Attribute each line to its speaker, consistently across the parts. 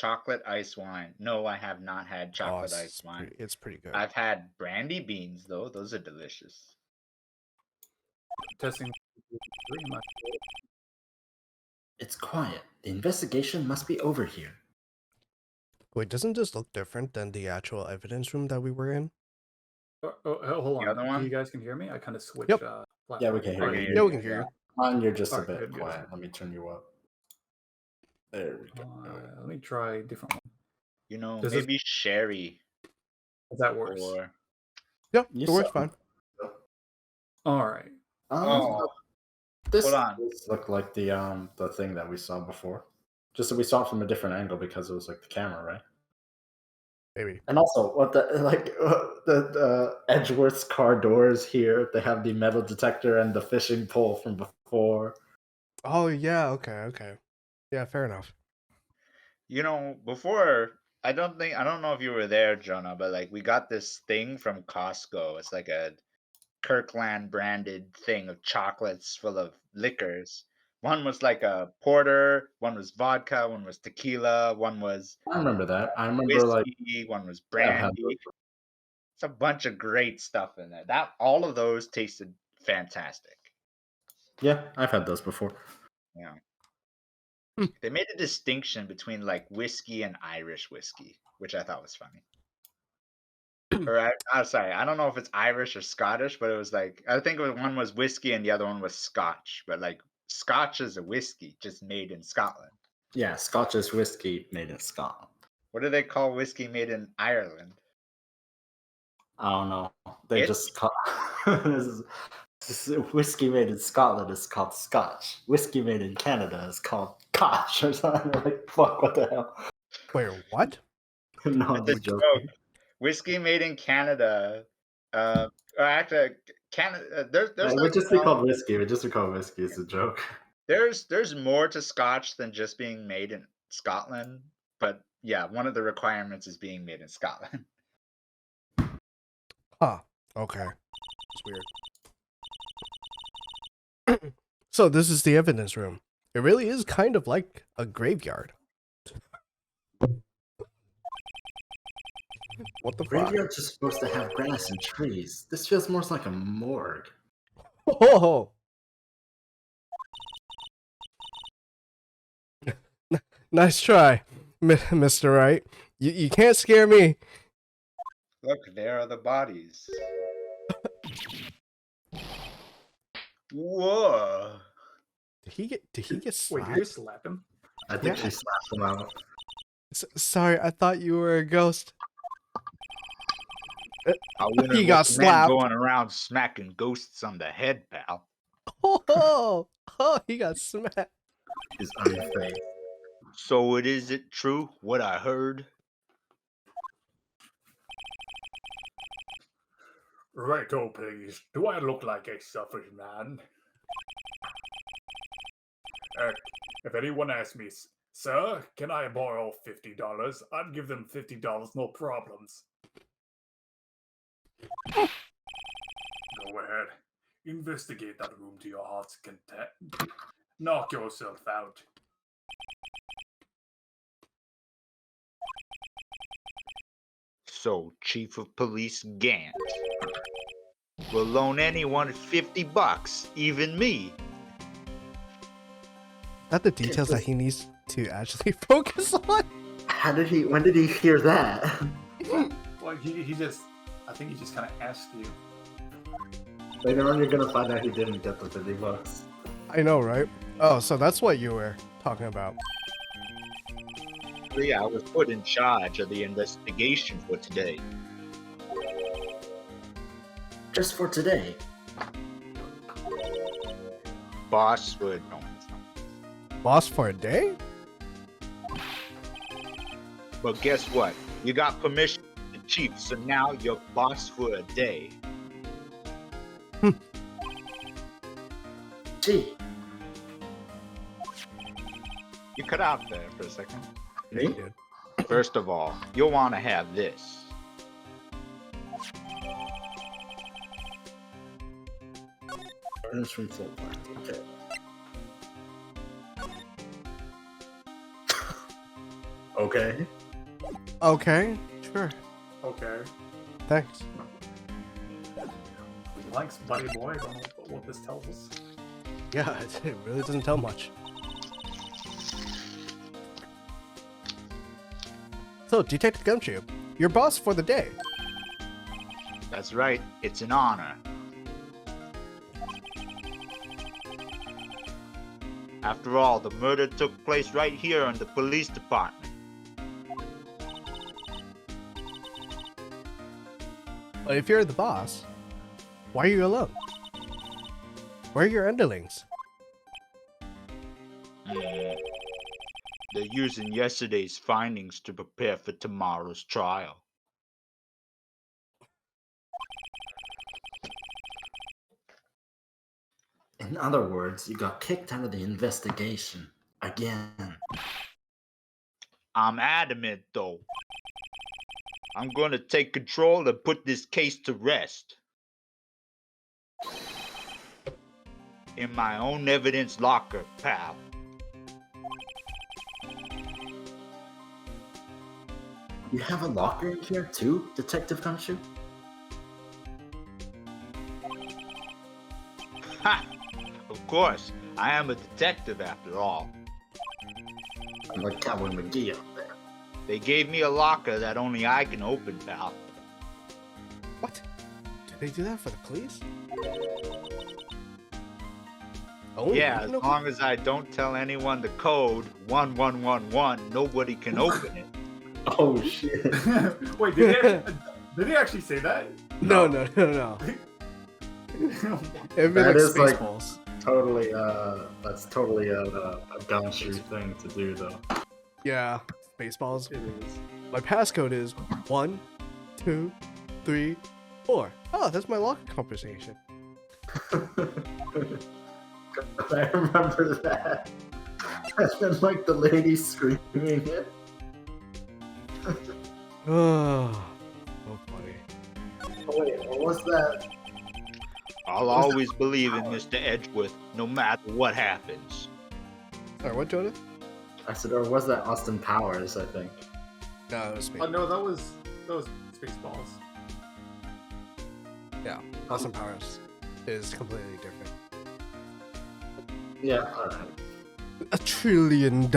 Speaker 1: chocolate ice wine. No, I have not had
Speaker 2: Oh,
Speaker 1: chocolate ice wine.
Speaker 2: it's pretty good.
Speaker 1: I've had brandy beans though. Those are delicious.
Speaker 3: Testing.
Speaker 4: It's quiet. The investigation must be over here.
Speaker 2: Wait, doesn't this look different than the actual evidence room that we were in?
Speaker 3: Hold
Speaker 1: The other
Speaker 3: on.
Speaker 1: one?
Speaker 3: You guys can hear me? I kind of switched.
Speaker 2: Yep.
Speaker 4: Yeah, we can hear
Speaker 1: Okay,
Speaker 4: you.
Speaker 2: Yeah, we can hear you.
Speaker 4: Mine, you're just a
Speaker 3: Alright,
Speaker 4: bit
Speaker 3: good.
Speaker 4: quiet. Let me turn you up. There we go.
Speaker 3: Let me try a different one.
Speaker 1: You know,
Speaker 3: Does this-
Speaker 1: maybe sherry
Speaker 3: Is that worse?
Speaker 1: or
Speaker 2: Yep,
Speaker 4: You
Speaker 2: it works
Speaker 4: sound-
Speaker 2: fine.
Speaker 3: All right.
Speaker 1: oh,
Speaker 4: This
Speaker 1: hold on.
Speaker 4: looked like the thing that we saw before. Just that we saw it from a different angle because it was like the camera, right?
Speaker 2: Maybe.
Speaker 4: And also, what the Edgeworth's car doors here? They have the metal detector and the fishing pole from before.
Speaker 2: Oh yeah, okay. Yeah, fair enough.
Speaker 1: You know, before I don't know if you were there, Jonah, but like we got this thing from Costco. It's like a Kirkland branded thing of chocolates full of liquors. One was like a porter, one was vodka, one was tequila, one was
Speaker 4: I remember that. I remember
Speaker 1: whiskey, one was brandy. It's a bunch of great stuff in there. That all of those tasted fantastic.
Speaker 4: yeah, I've had those before.
Speaker 1: Yeah. They made a distinction between like whiskey and Irish whiskey, which I thought was funny. Or I'm sorry, I don't know if it's Irish or Scottish, but it was like I think one was whiskey and the other one was Scotch. But like Scotch is a whiskey just made in Scotland.
Speaker 4: Yeah, Scotch is whiskey made in Scotland.
Speaker 1: What do they call whiskey made in Ireland?
Speaker 4: I don't know. They just call whiskey made in Scotland is called Scotch. Whiskey made in Canada is called Scotch or something. Like, fuck, what the hell?
Speaker 2: Wait, what?
Speaker 4: No, I'm
Speaker 1: It's
Speaker 4: just
Speaker 1: a
Speaker 4: joking.
Speaker 1: joke. Whiskey made in Canada. Or actually, Canada. There's
Speaker 4: It would
Speaker 1: like,
Speaker 4: just be called whiskey. It would just be called whiskey. It's a joke.
Speaker 1: there's more to Scotch than just being made in Scotland. But yeah, one of the requirements is being made in Scotland.
Speaker 2: Huh. Okay. It's weird. So this is the evidence room. It really is kind of like a graveyard. What the fuck?
Speaker 4: Graveyards are supposed to have grass and trees. This feels more like a morgue.
Speaker 2: Oh! Nice try, Mr. Wright. You can't scare me.
Speaker 1: Look, there are the bodies. Whoa.
Speaker 2: Did he get
Speaker 3: Wait,
Speaker 2: slapped?
Speaker 3: did you slap him?
Speaker 4: I think
Speaker 2: Yeah.
Speaker 4: she slapped him out.
Speaker 2: Sorry, I thought you were a ghost.
Speaker 1: I wouldn't
Speaker 2: He got
Speaker 1: recommend
Speaker 2: slapped.
Speaker 1: going around smacking ghosts on the head, pal.
Speaker 2: Oh, he got smacked.
Speaker 4: His own face.
Speaker 1: So is it true what I heard?
Speaker 3: Righto, please. Do I look like a selfish man? If anyone asks me, sir, can I borrow $50? I'd give them $50, no problems. Go ahead. Investigate that room to your heart's content. Knock yourself out.
Speaker 1: So, Chief of Police Gant will loan anyone $50, even me.
Speaker 2: That the details that he needs to actually focus on.
Speaker 4: When did he hear that?
Speaker 3: Well, he just, I think he just kind of asked you.
Speaker 4: Later on, you're gonna find out he didn't get the $50.
Speaker 2: I know, right? Oh, so that's what you were talking about.
Speaker 1: Yeah, I was put in charge of the investigation for today.
Speaker 4: Just for today.
Speaker 1: Boss would no, it's not.
Speaker 2: Boss for a day?
Speaker 1: But guess what? You got permission from the chief, so now you're boss for a day.
Speaker 4: Gee.
Speaker 1: You cut out there for a second.
Speaker 4: Me?
Speaker 1: First of all, you'll want to have this.
Speaker 4: Burns from floor plan. Okay. Okay.
Speaker 2: Okay, sure.
Speaker 3: Okay.
Speaker 2: Thanks.
Speaker 3: Thanks, buddy boy. I don't know what this tells us.
Speaker 2: Yeah, it really doesn't tell much. So, Detective Gumshoe, your boss for the day.
Speaker 1: That's right. It's an honor. After all, the murder took place right here in the police department.
Speaker 2: But if you're the boss, why are you alone? Where are your underlings?
Speaker 1: They're using yesterday's findings to prepare for tomorrow's trial.
Speaker 4: In other words, you got kicked out of the investigation. Again.
Speaker 1: I'm adamant, though. I'm gonna take control and put this case to rest. In my own evidence locker, pal.
Speaker 4: You have a locker in here too, Detective Gumshoe?
Speaker 1: Ha! Of course, I am a detective after all.
Speaker 4: I'm like Cowboy McGee out there.
Speaker 1: They gave me a locker that only I can open, pal.
Speaker 2: What? Do they do that for the police? Oh,
Speaker 1: Yeah, as long as I don't tell anyone the code 1111, nobody can open it.
Speaker 4: Oh shit.
Speaker 3: Wait, did he actually say that?
Speaker 2: No. It'd be
Speaker 4: That
Speaker 2: like
Speaker 4: is like-
Speaker 2: Spaceballs.
Speaker 4: Totally, that's totally a Gumshoe thing to do though.
Speaker 2: Yeah, Spaceballs.
Speaker 3: It is.
Speaker 2: My passcode is 1, 2, 3, 4. Oh, that's my locker conversation.
Speaker 4: I remember that. And then like the lady screaming it.
Speaker 2: Oh, so funny.
Speaker 4: Oh, wait, what was that?
Speaker 1: I'll always believe in Mr. Edgeworth, no matter what happens.
Speaker 2: Sorry, what, Jonah?
Speaker 4: I said, or was that Austin Powers, I think?
Speaker 2: No, it was
Speaker 3: Oh
Speaker 2: Spaceballs.
Speaker 3: no, that was Spaceballs.
Speaker 2: Yeah, Austin Powers is completely different.
Speaker 4: Yeah, alright.
Speaker 2: $1 trillion.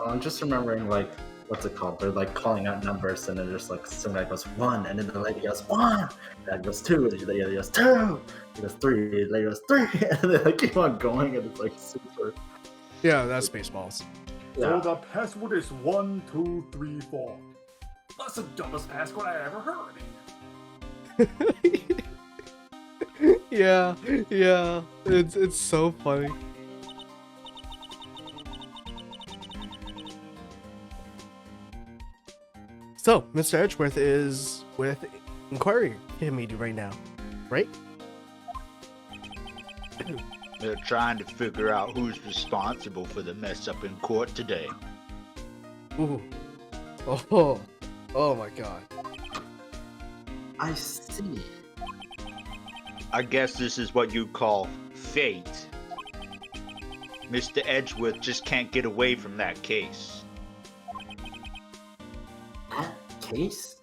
Speaker 4: I'm just remembering, like, what's it called? They're like calling out numbers, and then there's like somebody goes 1, and then the lady goes 1, that goes 2, and the lady goes 2, he goes 3, the lady goes 3, and they like keep on going, and it's like super.
Speaker 2: Yeah, that's Spaceballs.
Speaker 3: So
Speaker 4: Yeah.
Speaker 3: the password is 1, 2, 3, 4. That's the dumbest password I ever heard.
Speaker 2: yeah, it's so funny. So, Mr. Edgeworth is with Inquiry Committee right now, right?
Speaker 1: They're trying to figure out who's responsible for the mess up in court today.
Speaker 2: Ooh. Oh my god.
Speaker 4: I see.
Speaker 1: I guess this is what you call fate. Mr. Edgeworth just can't get away from that case.
Speaker 4: That case?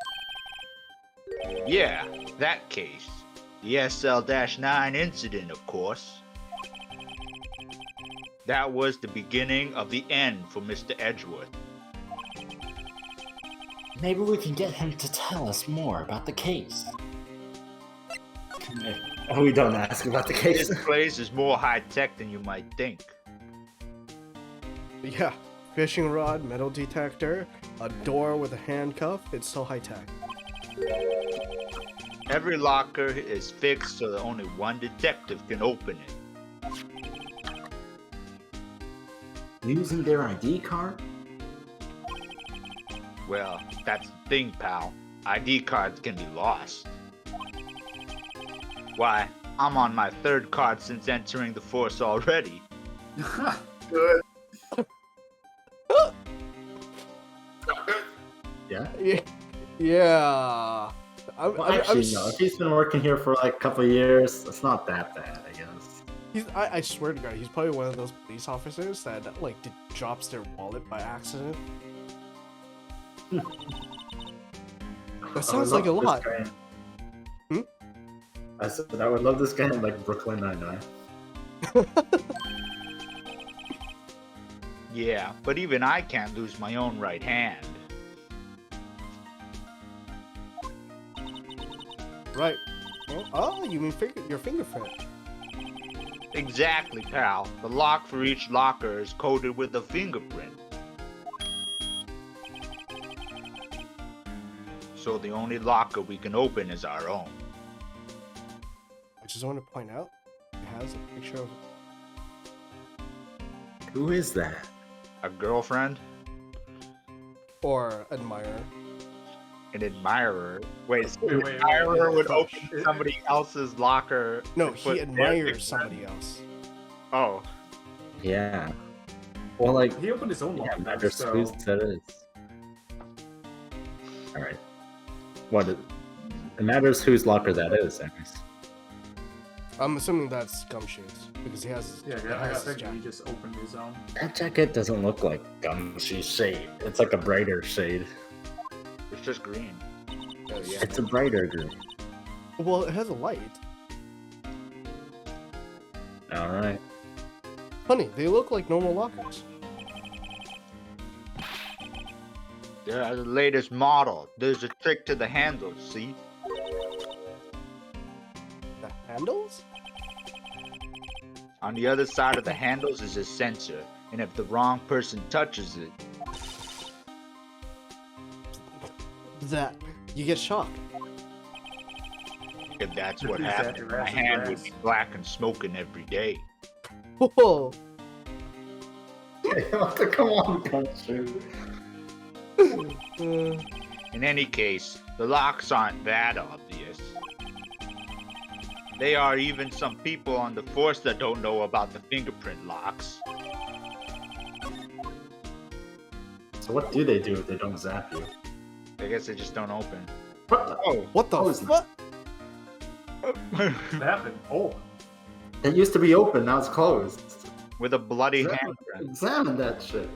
Speaker 1: Yeah, that case. The SL-9 incident, of course. That was the beginning of the end for Mr. Edgeworth.
Speaker 4: Maybe we can get him to tell us more about the case. Oh, we don't ask about the case.
Speaker 1: This place is more high-tech than you might think.
Speaker 2: Yeah, fishing rod, metal detector, a door with a handcuff. It's so high tech.
Speaker 1: Every locker is fixed so that only one detective can open it.
Speaker 4: Using their ID card?
Speaker 1: Well, that's the thing, pal. ID cards can be lost. Why, I'm on my 3rd card since entering the force already.
Speaker 4: Good. Yeah?
Speaker 2: Yeah.
Speaker 4: Well, actually, no. If he's been working here for like a couple of years, it's not that bad, I guess.
Speaker 2: I swear to God, he's probably one of those police officers that like drops their wallet by accident. That sounds like a lot. Hmm?
Speaker 4: I said I would love this guy in like Brooklyn Nine-Nine.
Speaker 1: Yeah, but even I can't lose my own right hand.
Speaker 2: Right. Oh, you mean your fingerprint?
Speaker 1: Exactly, pal. The lock for each locker is coded with a fingerprint. So the only locker we can open is our own.
Speaker 2: I just want to point out, it has a picture of.
Speaker 4: Who is that?
Speaker 1: A girlfriend?
Speaker 2: Or admirer.
Speaker 1: An admirer? Wait, so
Speaker 3: Wait,
Speaker 1: an
Speaker 3: wait,
Speaker 1: admirer
Speaker 3: wait,
Speaker 1: would
Speaker 3: crush.
Speaker 1: open somebody else's locker?
Speaker 2: No,
Speaker 1: and
Speaker 2: he
Speaker 1: put their
Speaker 2: admires
Speaker 1: fingerprint?
Speaker 2: somebody else.
Speaker 1: Oh,
Speaker 4: Yeah. Well, like,
Speaker 3: He opened his own
Speaker 4: yeah,
Speaker 3: locker,
Speaker 4: matters
Speaker 3: so
Speaker 4: whose that is. All right. What? It matters whose locker that is, anyways.
Speaker 2: I'm assuming that's Gumshoes because he has.
Speaker 3: yeah,
Speaker 2: it
Speaker 3: I
Speaker 2: has
Speaker 3: think
Speaker 2: his
Speaker 3: he
Speaker 2: jacket.
Speaker 3: just opened his own.
Speaker 4: That jacket doesn't look like gumshoe shade. It's like a brighter shade.
Speaker 1: it's just green.
Speaker 2: Oh, yeah.
Speaker 4: It's a brighter green.
Speaker 2: Well, it has a light.
Speaker 4: All right.
Speaker 2: Funny, they look like normal lockers.
Speaker 1: They're the latest model. There's a trick to the handles, see?
Speaker 2: The handles?
Speaker 1: On the other side of the handles is a sensor, and if the wrong person touches it,
Speaker 2: That you get shocked.
Speaker 1: if that's what
Speaker 3: Is that
Speaker 1: happened,
Speaker 3: your
Speaker 1: my
Speaker 3: ass is
Speaker 1: hand
Speaker 3: your
Speaker 1: would
Speaker 3: ass?
Speaker 1: be black and smoking every day.
Speaker 2: Whoa.
Speaker 4: Come on, gumshoe.
Speaker 2: Uh,
Speaker 1: In any case, the locks aren't that obvious. There are even some people on the force that don't know about the fingerprint locks.
Speaker 4: So what do they do if they don't zap you?
Speaker 1: I guess they just don't open.
Speaker 4: What the?
Speaker 1: Oh,
Speaker 2: what the
Speaker 4: Oh, it's
Speaker 2: fuck?
Speaker 3: What happened? Oh,
Speaker 4: It used to be open, now it's closed.
Speaker 1: with a bloody
Speaker 4: Examine,
Speaker 1: handprint.
Speaker 4: examine that shit.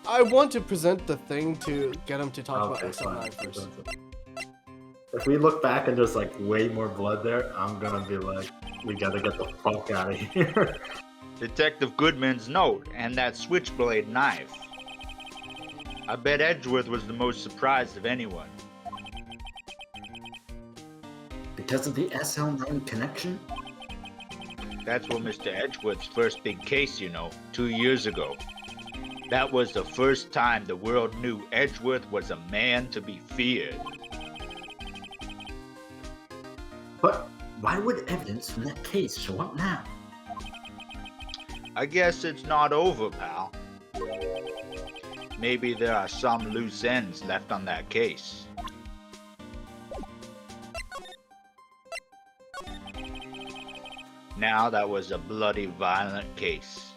Speaker 2: I want to present the thing to get him to talk
Speaker 4: Okay,
Speaker 2: about XL9
Speaker 4: fine.
Speaker 2: first.
Speaker 4: If we look back and there's like way more blood there, I'm gonna be like, we gotta get the fuck out of here.
Speaker 1: Detective Goodman's note and that switchblade knife. I bet Edgeworth was the most surprised of anyone.
Speaker 4: Because of the SL9 connection?
Speaker 1: That's what Mr. Edgeworth's first big case, 2 years ago. That was the first time the world knew Edgeworth was a man to be feared.
Speaker 4: But why would evidence from that case show up now?
Speaker 1: I guess it's not over, pal. Maybe there are some loose ends left on that case. Now that was a bloody violent case.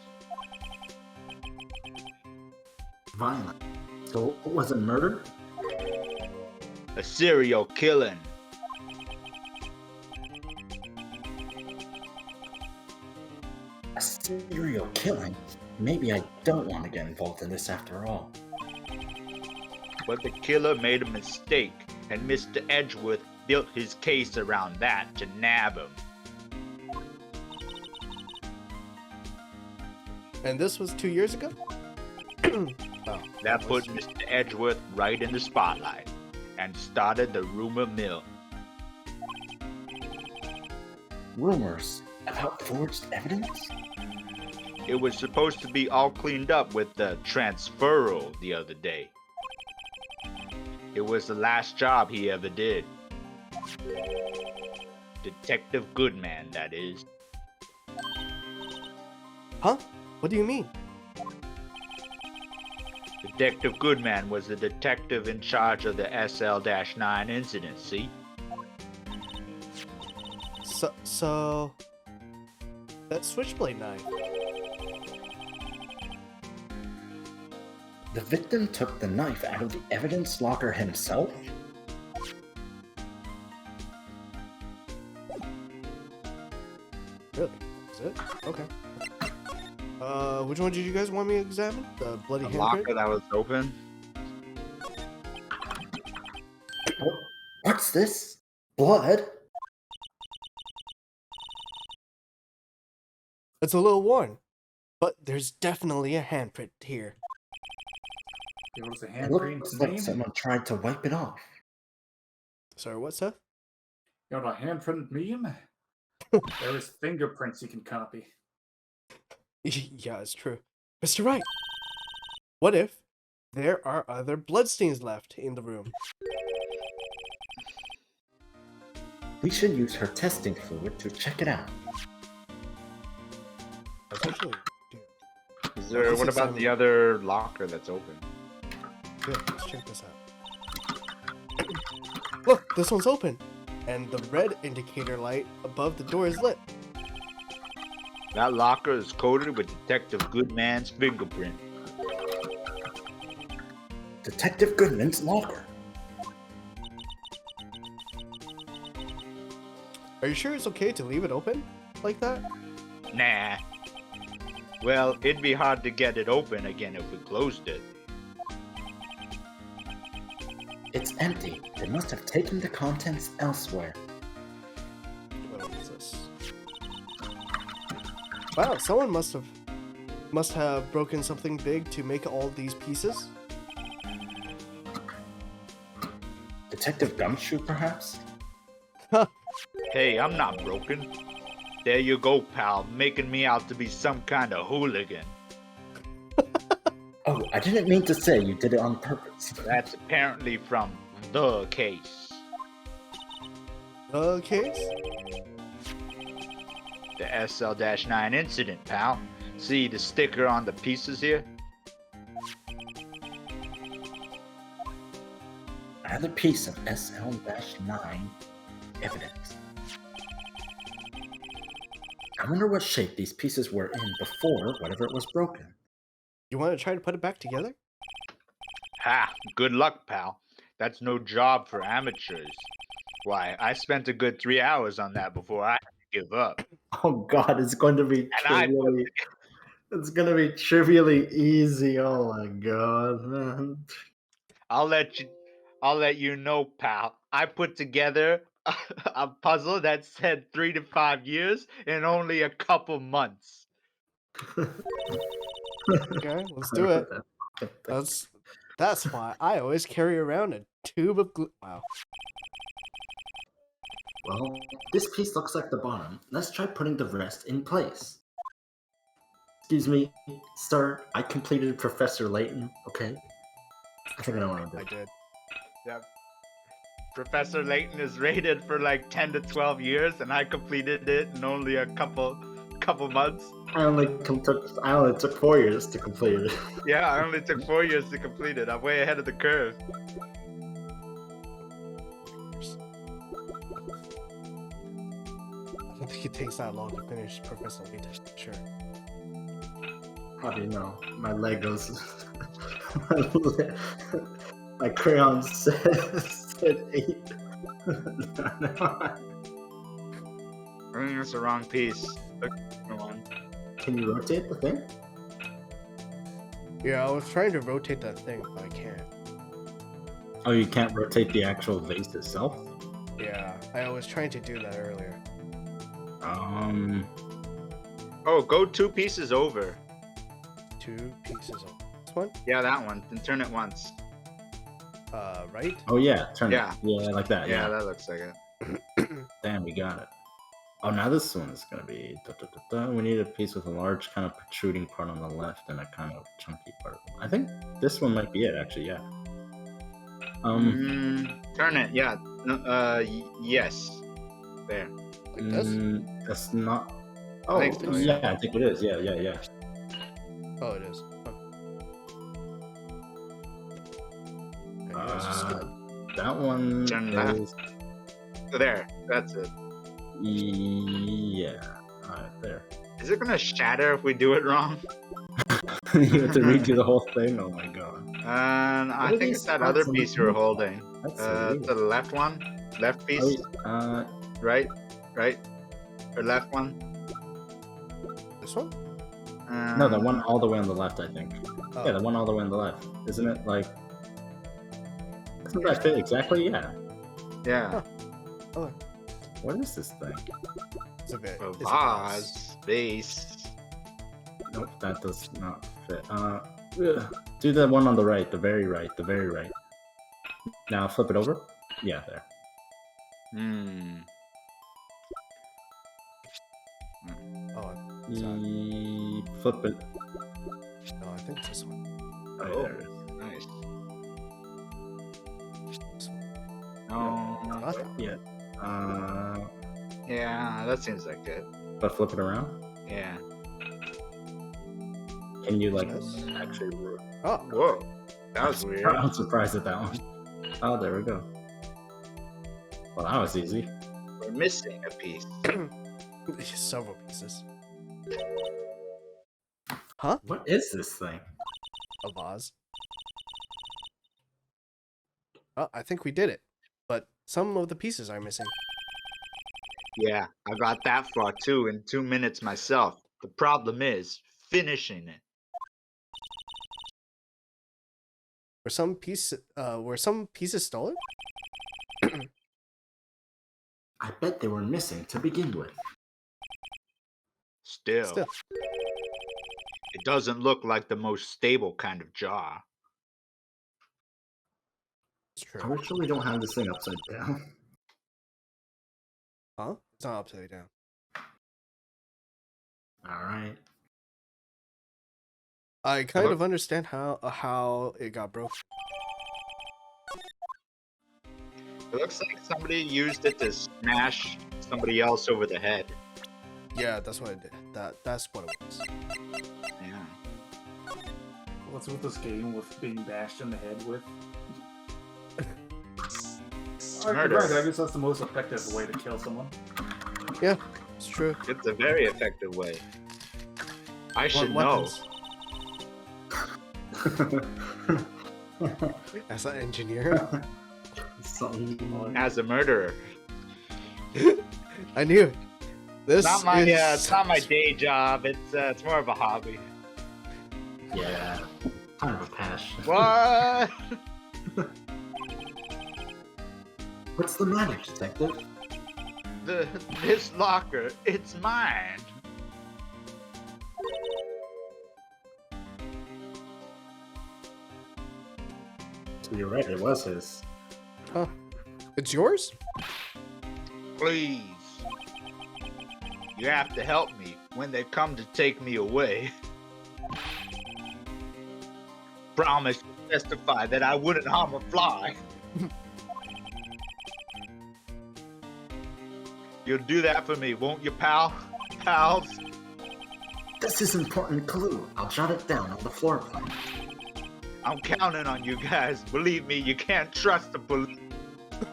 Speaker 4: Violent. So was it murder?
Speaker 1: A serial killing.
Speaker 4: A serial killing? Maybe I don't want to get involved in this after all.
Speaker 1: But the killer made a mistake, and Mr. Edgeworth built his case around that to nab him.
Speaker 2: And this was 2 years ago? Oh,
Speaker 1: That put Mr. Edgeworth right in the spotlight, and started the rumor mill.
Speaker 4: Rumors about forged evidence?
Speaker 1: It was supposed to be all cleaned up with the transferal the other day. It was the last job he ever did. Detective Goodman, that is.
Speaker 2: Huh? What do you mean?
Speaker 1: Detective Goodman was the detective in charge of the SL-9 incident, see?
Speaker 2: So that switchblade knife.
Speaker 4: The victim took the knife out of the evidence locker himself?
Speaker 2: Really? Which one did you guys want me to examine? The bloody
Speaker 1: The locker
Speaker 2: handprint?
Speaker 1: that was open.
Speaker 4: What's this? Blood?
Speaker 2: It's a little worn, but there's definitely a handprint here.
Speaker 3: It was a
Speaker 4: It
Speaker 3: handprint
Speaker 4: looks like
Speaker 3: name.
Speaker 4: someone tried to wipe it off.
Speaker 2: Sorry, what, Seth?
Speaker 3: You want a handprint meme? There is fingerprints you can copy.
Speaker 2: Yeah, it's true. Mr. Wright, what if there are other bloodstains left in the room?
Speaker 4: We should use her testing fluid to check it out.
Speaker 2: That's actually
Speaker 1: Is there?
Speaker 2: let's
Speaker 1: What about
Speaker 2: examine
Speaker 1: the
Speaker 2: it.
Speaker 1: other locker that's open?
Speaker 2: good. Let's check this out. Look, this one's open, and the red indicator light above the door is lit.
Speaker 1: That locker is coated with Detective Goodman's fingerprint.
Speaker 4: Detective Goodman's locker.
Speaker 2: Are you sure it's okay to leave it open like that?
Speaker 1: Nah. Well, it'd be hard to get it open again if we closed it.
Speaker 4: It's empty. They must have taken the contents elsewhere.
Speaker 2: What is this? Wow, someone must have broken something big to make all these pieces.
Speaker 4: Detective Gumshoe, perhaps?
Speaker 1: Hey, I'm not broken. There you go, pal, making me out to be some kind of hooligan.
Speaker 4: Oh, I didn't mean to say you did it on purpose.
Speaker 1: That's apparently from the case.
Speaker 2: The case?
Speaker 1: The SL-9 incident, pal. See the sticker on the pieces here?
Speaker 4: Another piece of SL-9 evidence. I wonder what shape these pieces were in before whatever it was broken.
Speaker 2: You want to try to put it back together?
Speaker 1: Ha! Good luck, pal. That's no job for amateurs. Why, I spent a good 3 hours on that before I had to give up.
Speaker 4: Oh god, it's going to be
Speaker 1: I put
Speaker 4: trivially... It's going to be trivially easy. Oh my god, man.
Speaker 1: I'll let you know, pal. I put together a puzzle that said 3 to 5 years in only a couple months.
Speaker 2: Okay, let's do it. That's why I always carry around a tube of glue. Wow.
Speaker 4: Well, this piece looks like the bottom. Let's try putting the rest in place. Excuse me, sir. I completed Professor Layton, okay? I think I know what I'm
Speaker 2: I
Speaker 4: doing.
Speaker 2: did.
Speaker 1: Yep. Professor Layton is rated for like 10 to 12 years, and I completed it in only a couple months.
Speaker 4: I only took 4 years to complete it.
Speaker 1: Yeah, I only took 4 years to complete it. I'm way ahead of the curve.
Speaker 2: I don't think it takes that long to finish Professor Layton. Sure.
Speaker 4: How do you know? My Legos. My crayon said 8.
Speaker 1: I think that's the wrong piece. Look, one.
Speaker 4: Can you rotate the thing?
Speaker 2: Yeah, I was trying to rotate that thing, but I can't.
Speaker 4: Oh, you can't rotate the actual vase itself?
Speaker 2: Yeah, I was trying to do that earlier.
Speaker 1: Oh, go 2 pieces over.
Speaker 2: 2 pieces of this one?
Speaker 1: Yeah, that one. Then turn it once.
Speaker 2: Right?
Speaker 4: Oh yeah, turn
Speaker 1: Yeah.
Speaker 4: it. Yeah, like that.
Speaker 1: Yeah,
Speaker 4: Yeah.
Speaker 1: that looks like it.
Speaker 4: Damn, we got it. Oh, now this one is gonna be. We need a piece with a large kind of protruding part on the left and a kind of chunky part. I think this one might be it, actually. Yeah.
Speaker 1: Turn it. Yeah. No, yes. There.
Speaker 2: Like this?
Speaker 4: That's not.
Speaker 1: I
Speaker 4: Oh,
Speaker 1: think so,
Speaker 4: yeah.
Speaker 1: yeah.
Speaker 4: I think it is. Yeah.
Speaker 2: Oh, it is. Oh. Okay, let's just skip it.
Speaker 4: That one
Speaker 1: Turn left.
Speaker 4: is.
Speaker 1: There. That's it.
Speaker 4: Yeah. Alright, there.
Speaker 1: Is it gonna shatter if we do it wrong?
Speaker 4: You have to redo the whole thing. Oh my god.
Speaker 1: And I
Speaker 4: What are
Speaker 1: think
Speaker 4: these
Speaker 1: it's that
Speaker 4: parts
Speaker 1: other
Speaker 4: on the
Speaker 1: piece you were
Speaker 4: top?
Speaker 1: holding.
Speaker 4: That's so
Speaker 1: To
Speaker 4: weird.
Speaker 1: the left one. Left piece.
Speaker 4: Oh,
Speaker 1: Right. Or left one.
Speaker 2: This one?
Speaker 4: No, the one all the way on the left, I think.
Speaker 2: Oh.
Speaker 4: Yeah, the one all the way on the left. Isn't it like? Doesn't that fit exactly? Yeah.
Speaker 1: Yeah.
Speaker 2: Oh,
Speaker 4: What is this thing?
Speaker 2: it's a bit.
Speaker 1: A
Speaker 2: it's a
Speaker 1: vase. Base.
Speaker 4: Nope, that does not fit. Ugh. Do the one on the right, the very right, the very right. Now flip it over. Yeah, there.
Speaker 1: Hmm.
Speaker 2: Oh,
Speaker 4: Flip it.
Speaker 2: no, I think it's this one.
Speaker 4: Right,
Speaker 1: Oh,
Speaker 4: there it is.
Speaker 1: nice.
Speaker 2: This one.
Speaker 1: Oh,
Speaker 2: Not that.
Speaker 4: Yeah.
Speaker 1: yeah, that seems like it.
Speaker 4: But flip it around.
Speaker 1: Yeah.
Speaker 4: Can you like
Speaker 2: Yes.
Speaker 4: actually?
Speaker 2: Oh,
Speaker 1: Whoa, that was weird.
Speaker 4: I'm surprised at that one. Oh, there we go. Well, that was easy.
Speaker 1: We're missing a piece.
Speaker 2: several pieces. Huh?
Speaker 4: What is this thing?
Speaker 2: A vase. Oh, I think we did it, but some of the pieces are missing.
Speaker 1: Yeah, I got that far too in 2 minutes myself. The problem is finishing it.
Speaker 2: Were some pieces stolen?
Speaker 4: I bet they were missing to begin with.
Speaker 1: Still, it doesn't look like the most stable kind of jar.
Speaker 2: It's
Speaker 4: I
Speaker 2: true.
Speaker 4: wish we don't have this thing upside down.
Speaker 2: Huh? It's not upside down.
Speaker 4: All right.
Speaker 2: I kind of understand how it got broken.
Speaker 1: It looks like somebody used it to smash somebody else over the head.
Speaker 2: Yeah, that's what it did. That's what it was.
Speaker 1: Yeah.
Speaker 3: What's with this game with being bashed in the head with?
Speaker 1: Murder.
Speaker 3: Right, I guess that's the most effective way to kill someone.
Speaker 2: Yeah, it's true.
Speaker 1: It's a very effective way. I should know.
Speaker 2: As an engineer,
Speaker 4: Something.
Speaker 1: As a murderer.
Speaker 2: I knew it. This
Speaker 1: Not my,
Speaker 2: is
Speaker 1: it's not my day job. It's more of a hobby.
Speaker 4: Yeah. Kind of a passion.
Speaker 1: What?
Speaker 4: What's the matter, detective?
Speaker 1: This locker, it's mine.
Speaker 4: So you're right, it was his.
Speaker 2: Huh? It's yours?
Speaker 1: Please. You have to help me when they come to take me away. Promise to testify that I wouldn't harm a fly. You'll do that for me, won't you, pal? Pals?
Speaker 4: This is an important clue. I'll jot it down on the floor plan.
Speaker 1: I'm counting on you guys. Believe me, you can't trust the police.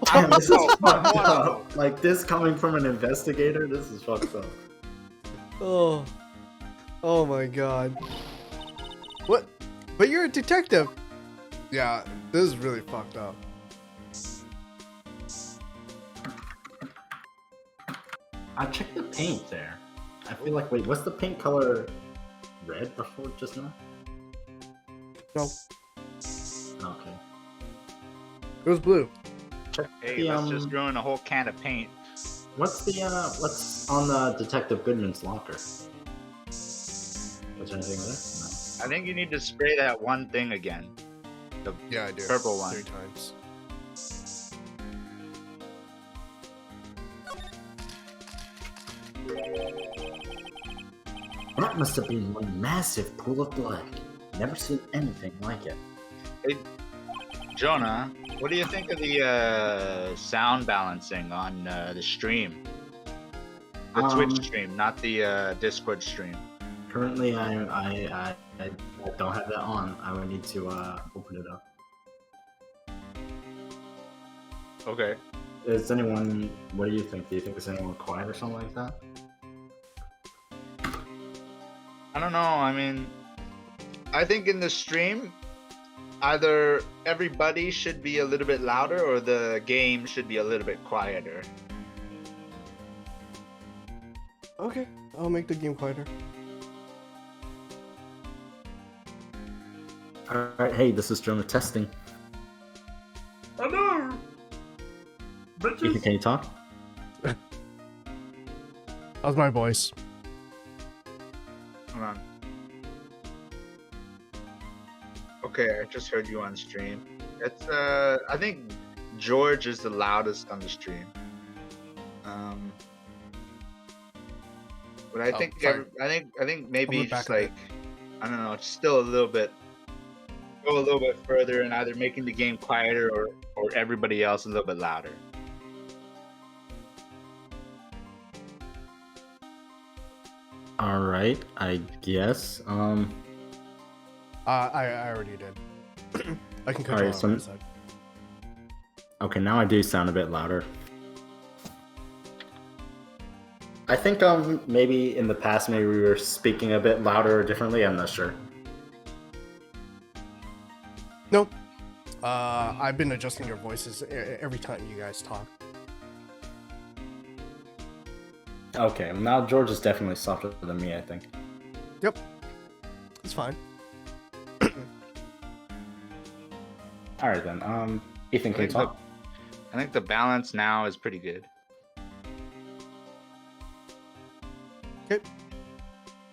Speaker 4: Damn, this is
Speaker 1: Oh,
Speaker 4: fucked
Speaker 1: wow.
Speaker 4: up. Like, this coming from an investigator, this is fucked up.
Speaker 2: Oh. Oh my god. What? But you're a detective. Yeah, this is really fucked up.
Speaker 4: I checked the paint there. I feel like, wait, what's the paint color? Red before just now?
Speaker 2: No,
Speaker 4: Okay.
Speaker 2: it was blue.
Speaker 4: Check
Speaker 1: Hey,
Speaker 4: the,
Speaker 1: let's just ruin a whole can of paint.
Speaker 4: what's on Detective Goodman's locker? Was there anything there? No.
Speaker 1: I think you need to spray that one thing again.
Speaker 2: Yeah, I do.
Speaker 1: Purple one.
Speaker 2: 3 times.
Speaker 4: That must have been one massive pool of blood. Never seen anything like it.
Speaker 1: Hey, Jonah, what do you think of the sound balancing on the stream? The Twitch stream, not the Discord stream.
Speaker 4: Currently, I don't have that on. I would need to open it up.
Speaker 1: Okay.
Speaker 4: Is anyone? What do you think? Do you think there's anyone quiet or something like that?
Speaker 1: I don't know. I mean, I think in the stream, either everybody should be a little bit louder or the game should be a little bit quieter.
Speaker 2: Okay, I'll make the game quieter.
Speaker 4: Alright, hey, this is Jonah testing.
Speaker 3: Hello!
Speaker 4: Ethan,
Speaker 3: Bitches!
Speaker 4: can you talk?
Speaker 2: How's my voice?
Speaker 1: Hold on. Okay, I just heard you on stream. It's I think George is the loudest on the stream. But I
Speaker 2: Oh,
Speaker 1: think
Speaker 2: sorry.
Speaker 1: I think maybe
Speaker 2: went
Speaker 1: just
Speaker 2: back a bit.
Speaker 1: like I don't know, just still a little bit go a little bit further and either making the game quieter or everybody else a little bit louder.
Speaker 4: Alright, I guess.
Speaker 2: I already did. I can control
Speaker 4: Alright,
Speaker 2: it
Speaker 4: so-
Speaker 2: on my side.
Speaker 4: Okay, now I do sound a bit louder. I think maybe in the past maybe we were speaking a bit louder or differently, I'm not sure.
Speaker 2: Nope. I've been adjusting your voices every time you guys talk.
Speaker 4: Okay, now George is definitely softer than me, I think.
Speaker 2: Yep. It's fine.
Speaker 4: Alright then, Ethan, can you talk?
Speaker 1: I think the balance now is pretty good.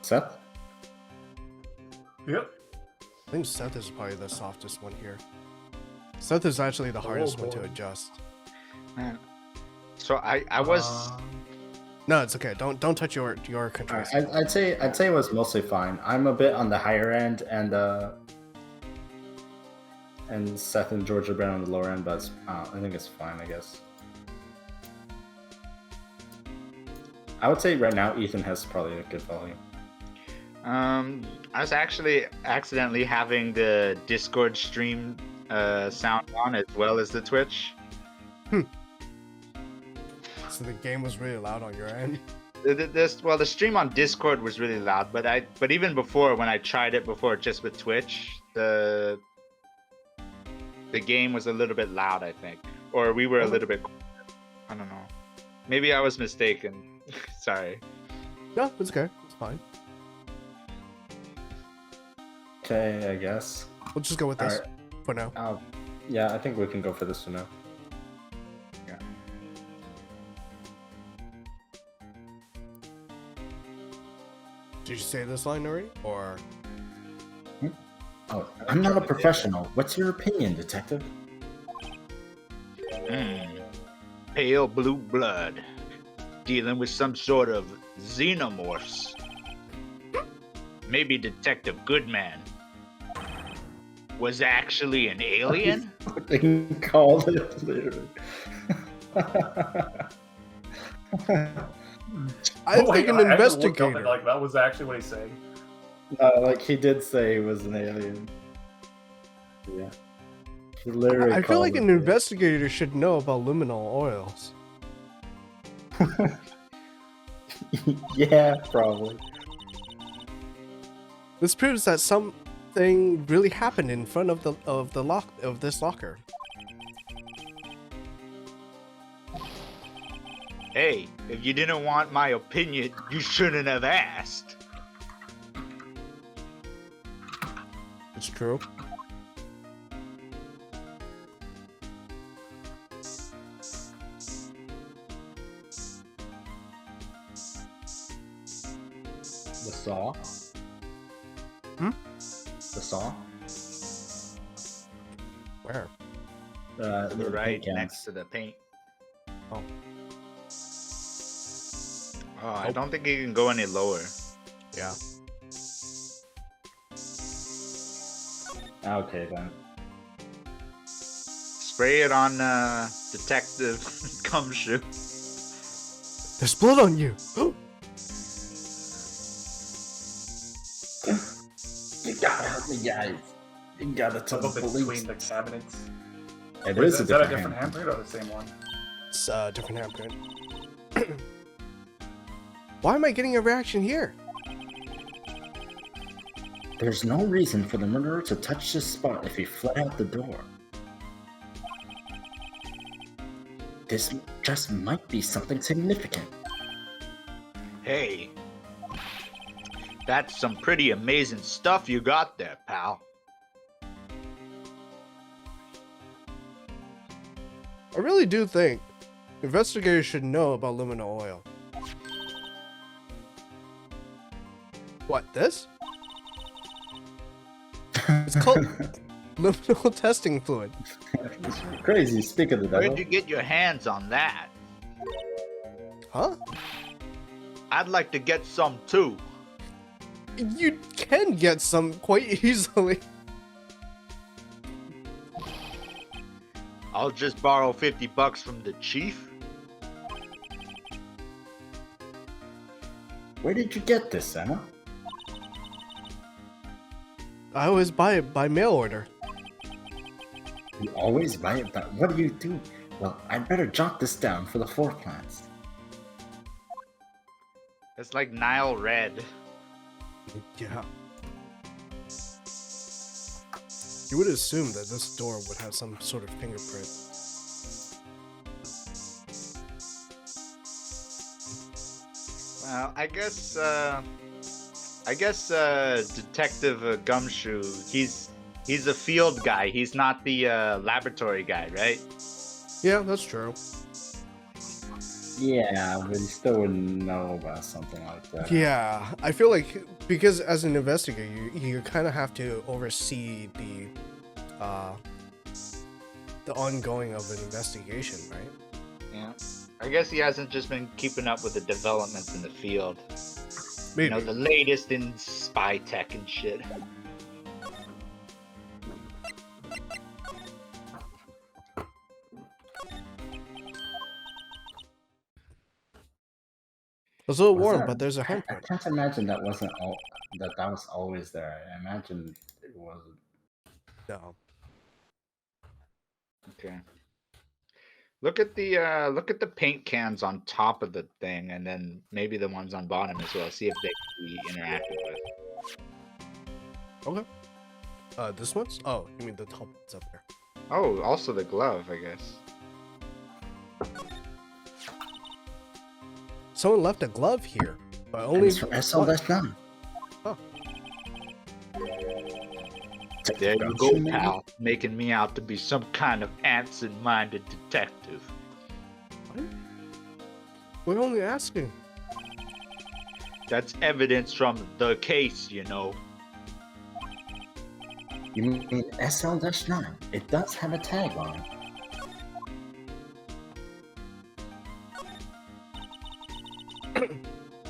Speaker 4: Seth?
Speaker 3: Yep.
Speaker 2: I think Seth is probably the softest one here. Seth is actually the hardest one to
Speaker 3: boy.
Speaker 2: adjust.
Speaker 1: Man. So I was
Speaker 2: No, it's okay. Don't touch your controls.
Speaker 4: I'd say it was mostly fine. I'm a bit on the higher end, and Seth and George are a bit on the lower end, but I think it's fine, I guess. I would say right now Ethan has probably a good volume.
Speaker 1: I was actually accidentally having the Discord stream sound on as well as the Twitch.
Speaker 2: So the game was really loud on your end.
Speaker 1: The stream on Discord was really loud, but even before, when I tried it before just with Twitch, the game was a little bit loud, I think, or we were a little bit. I don't know. Maybe I was mistaken. Sorry.
Speaker 2: No, it's okay. It's fine.
Speaker 4: Okay, I guess.
Speaker 2: We'll just go with this
Speaker 4: Alright.
Speaker 2: for now.
Speaker 4: Yeah, I think we can go for this for now.
Speaker 2: Did you say this line already? Or
Speaker 4: Oh, I'm not a professional. What's your opinion, detective?
Speaker 1: Pale blue blood, dealing with some sort of xenomorphs. Maybe Detective Goodman was actually an alien?
Speaker 4: They can call it literally.
Speaker 2: I think an
Speaker 3: I had to look up and,
Speaker 2: investigator.
Speaker 3: like, that was actually what he's saying.
Speaker 4: Like he did say he was an alien. Yeah. He literally
Speaker 2: I feel
Speaker 4: called
Speaker 2: like
Speaker 4: it
Speaker 2: an
Speaker 4: that.
Speaker 2: investigator should know about luminol oils.
Speaker 4: Yeah, probably.
Speaker 2: This proves that something really happened in front of this locker.
Speaker 1: Hey, if you didn't want my opinion, you shouldn't have asked.
Speaker 2: It's true.
Speaker 4: The saw?
Speaker 2: Hmm?
Speaker 4: The saw?
Speaker 2: Where?
Speaker 1: To the right,
Speaker 4: paint
Speaker 1: next to the paint.
Speaker 2: Oh.
Speaker 1: Oh, I don't think you can go any lower.
Speaker 2: Yeah.
Speaker 4: Okay then.
Speaker 1: Spray it on Detective Gumshoe.
Speaker 2: There's blood on you.
Speaker 4: You gotta help me, guys. You gotta tell the
Speaker 3: Up
Speaker 4: police.
Speaker 3: between the cabinets.
Speaker 4: It
Speaker 3: Wait,
Speaker 4: is
Speaker 3: is that a
Speaker 4: different
Speaker 3: different
Speaker 4: hand.
Speaker 3: handprint or the same one?
Speaker 2: It's a different handprint. Why am I getting a reaction here?
Speaker 4: There's no reason for the murderer to touch this spot if he fled out the door. This just might be something significant.
Speaker 1: Hey, that's some pretty amazing stuff you got there, pal.
Speaker 2: I really do think investigators should know about luminol oil. What, this? It's called luminol testing fluid.
Speaker 4: Crazy. Speak of the devil.
Speaker 1: Where'd you get your hands on that?
Speaker 2: Huh?
Speaker 1: I'd like to get some too.
Speaker 2: You can get some quite easily.
Speaker 1: I'll just borrow $50 from the chief.
Speaker 4: Where did you get this, Emma?
Speaker 2: I always buy it by mail order.
Speaker 4: You always buy it, but what do you do? Well, I'd better jot this down for the floor plans.
Speaker 1: It's like Nile Red.
Speaker 2: Yeah. You would assume that this door would have some sort of fingerprint.
Speaker 1: Well, I guess Detective Gumshoe, he's a field guy. He's not the laboratory guy, right?
Speaker 2: Yeah, that's true.
Speaker 4: Yeah, but you still wouldn't know about something like that.
Speaker 2: Yeah, I feel like because as an investigator, you kind of have to oversee the ongoing of an investigation, right?
Speaker 1: Yeah. I guess he hasn't just been keeping up with the developments in the field.
Speaker 2: Maybe.
Speaker 1: You know, the latest in spy tech and shit.
Speaker 2: It's a little
Speaker 4: Was
Speaker 2: warm,
Speaker 4: that-
Speaker 2: but there's a
Speaker 4: I
Speaker 2: handprint.
Speaker 4: can't imagine that wasn't all that was always there. I imagine it wasn't.
Speaker 2: No.
Speaker 1: Okay. Look at the paint cans on top of the thing, and then maybe the ones on bottom as well. See if they can be interacted with.
Speaker 2: Okay. This one's? Oh, you mean the top one's up there.
Speaker 1: Oh, also the glove, I guess.
Speaker 2: Someone left a glove here, but only.
Speaker 4: It's from SL-9.
Speaker 2: Oh.
Speaker 1: There you go, pal. Making me out to be some kind of absent-minded detective.
Speaker 2: What? We're only asking.
Speaker 1: That's evidence from the case, you know.
Speaker 4: You mean SL-9? It does have a tag on it.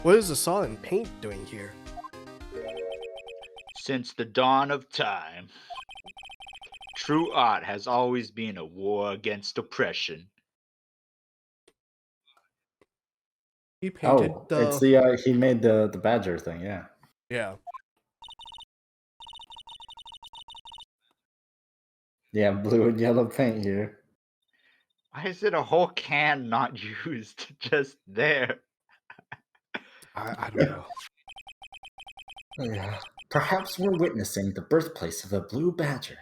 Speaker 2: What is the saw and paint doing here?
Speaker 1: Since the dawn of time, true art has always been a war against oppression.
Speaker 2: He painted
Speaker 4: Oh,
Speaker 2: the.
Speaker 4: it's the he made the badger thing. Yeah.
Speaker 2: Yeah.
Speaker 4: Yeah, blue and yellow paint here.
Speaker 1: Why is it a whole can not used just there?
Speaker 2: I don't know.
Speaker 4: Yeah. Perhaps we're witnessing the birthplace of the blue badger.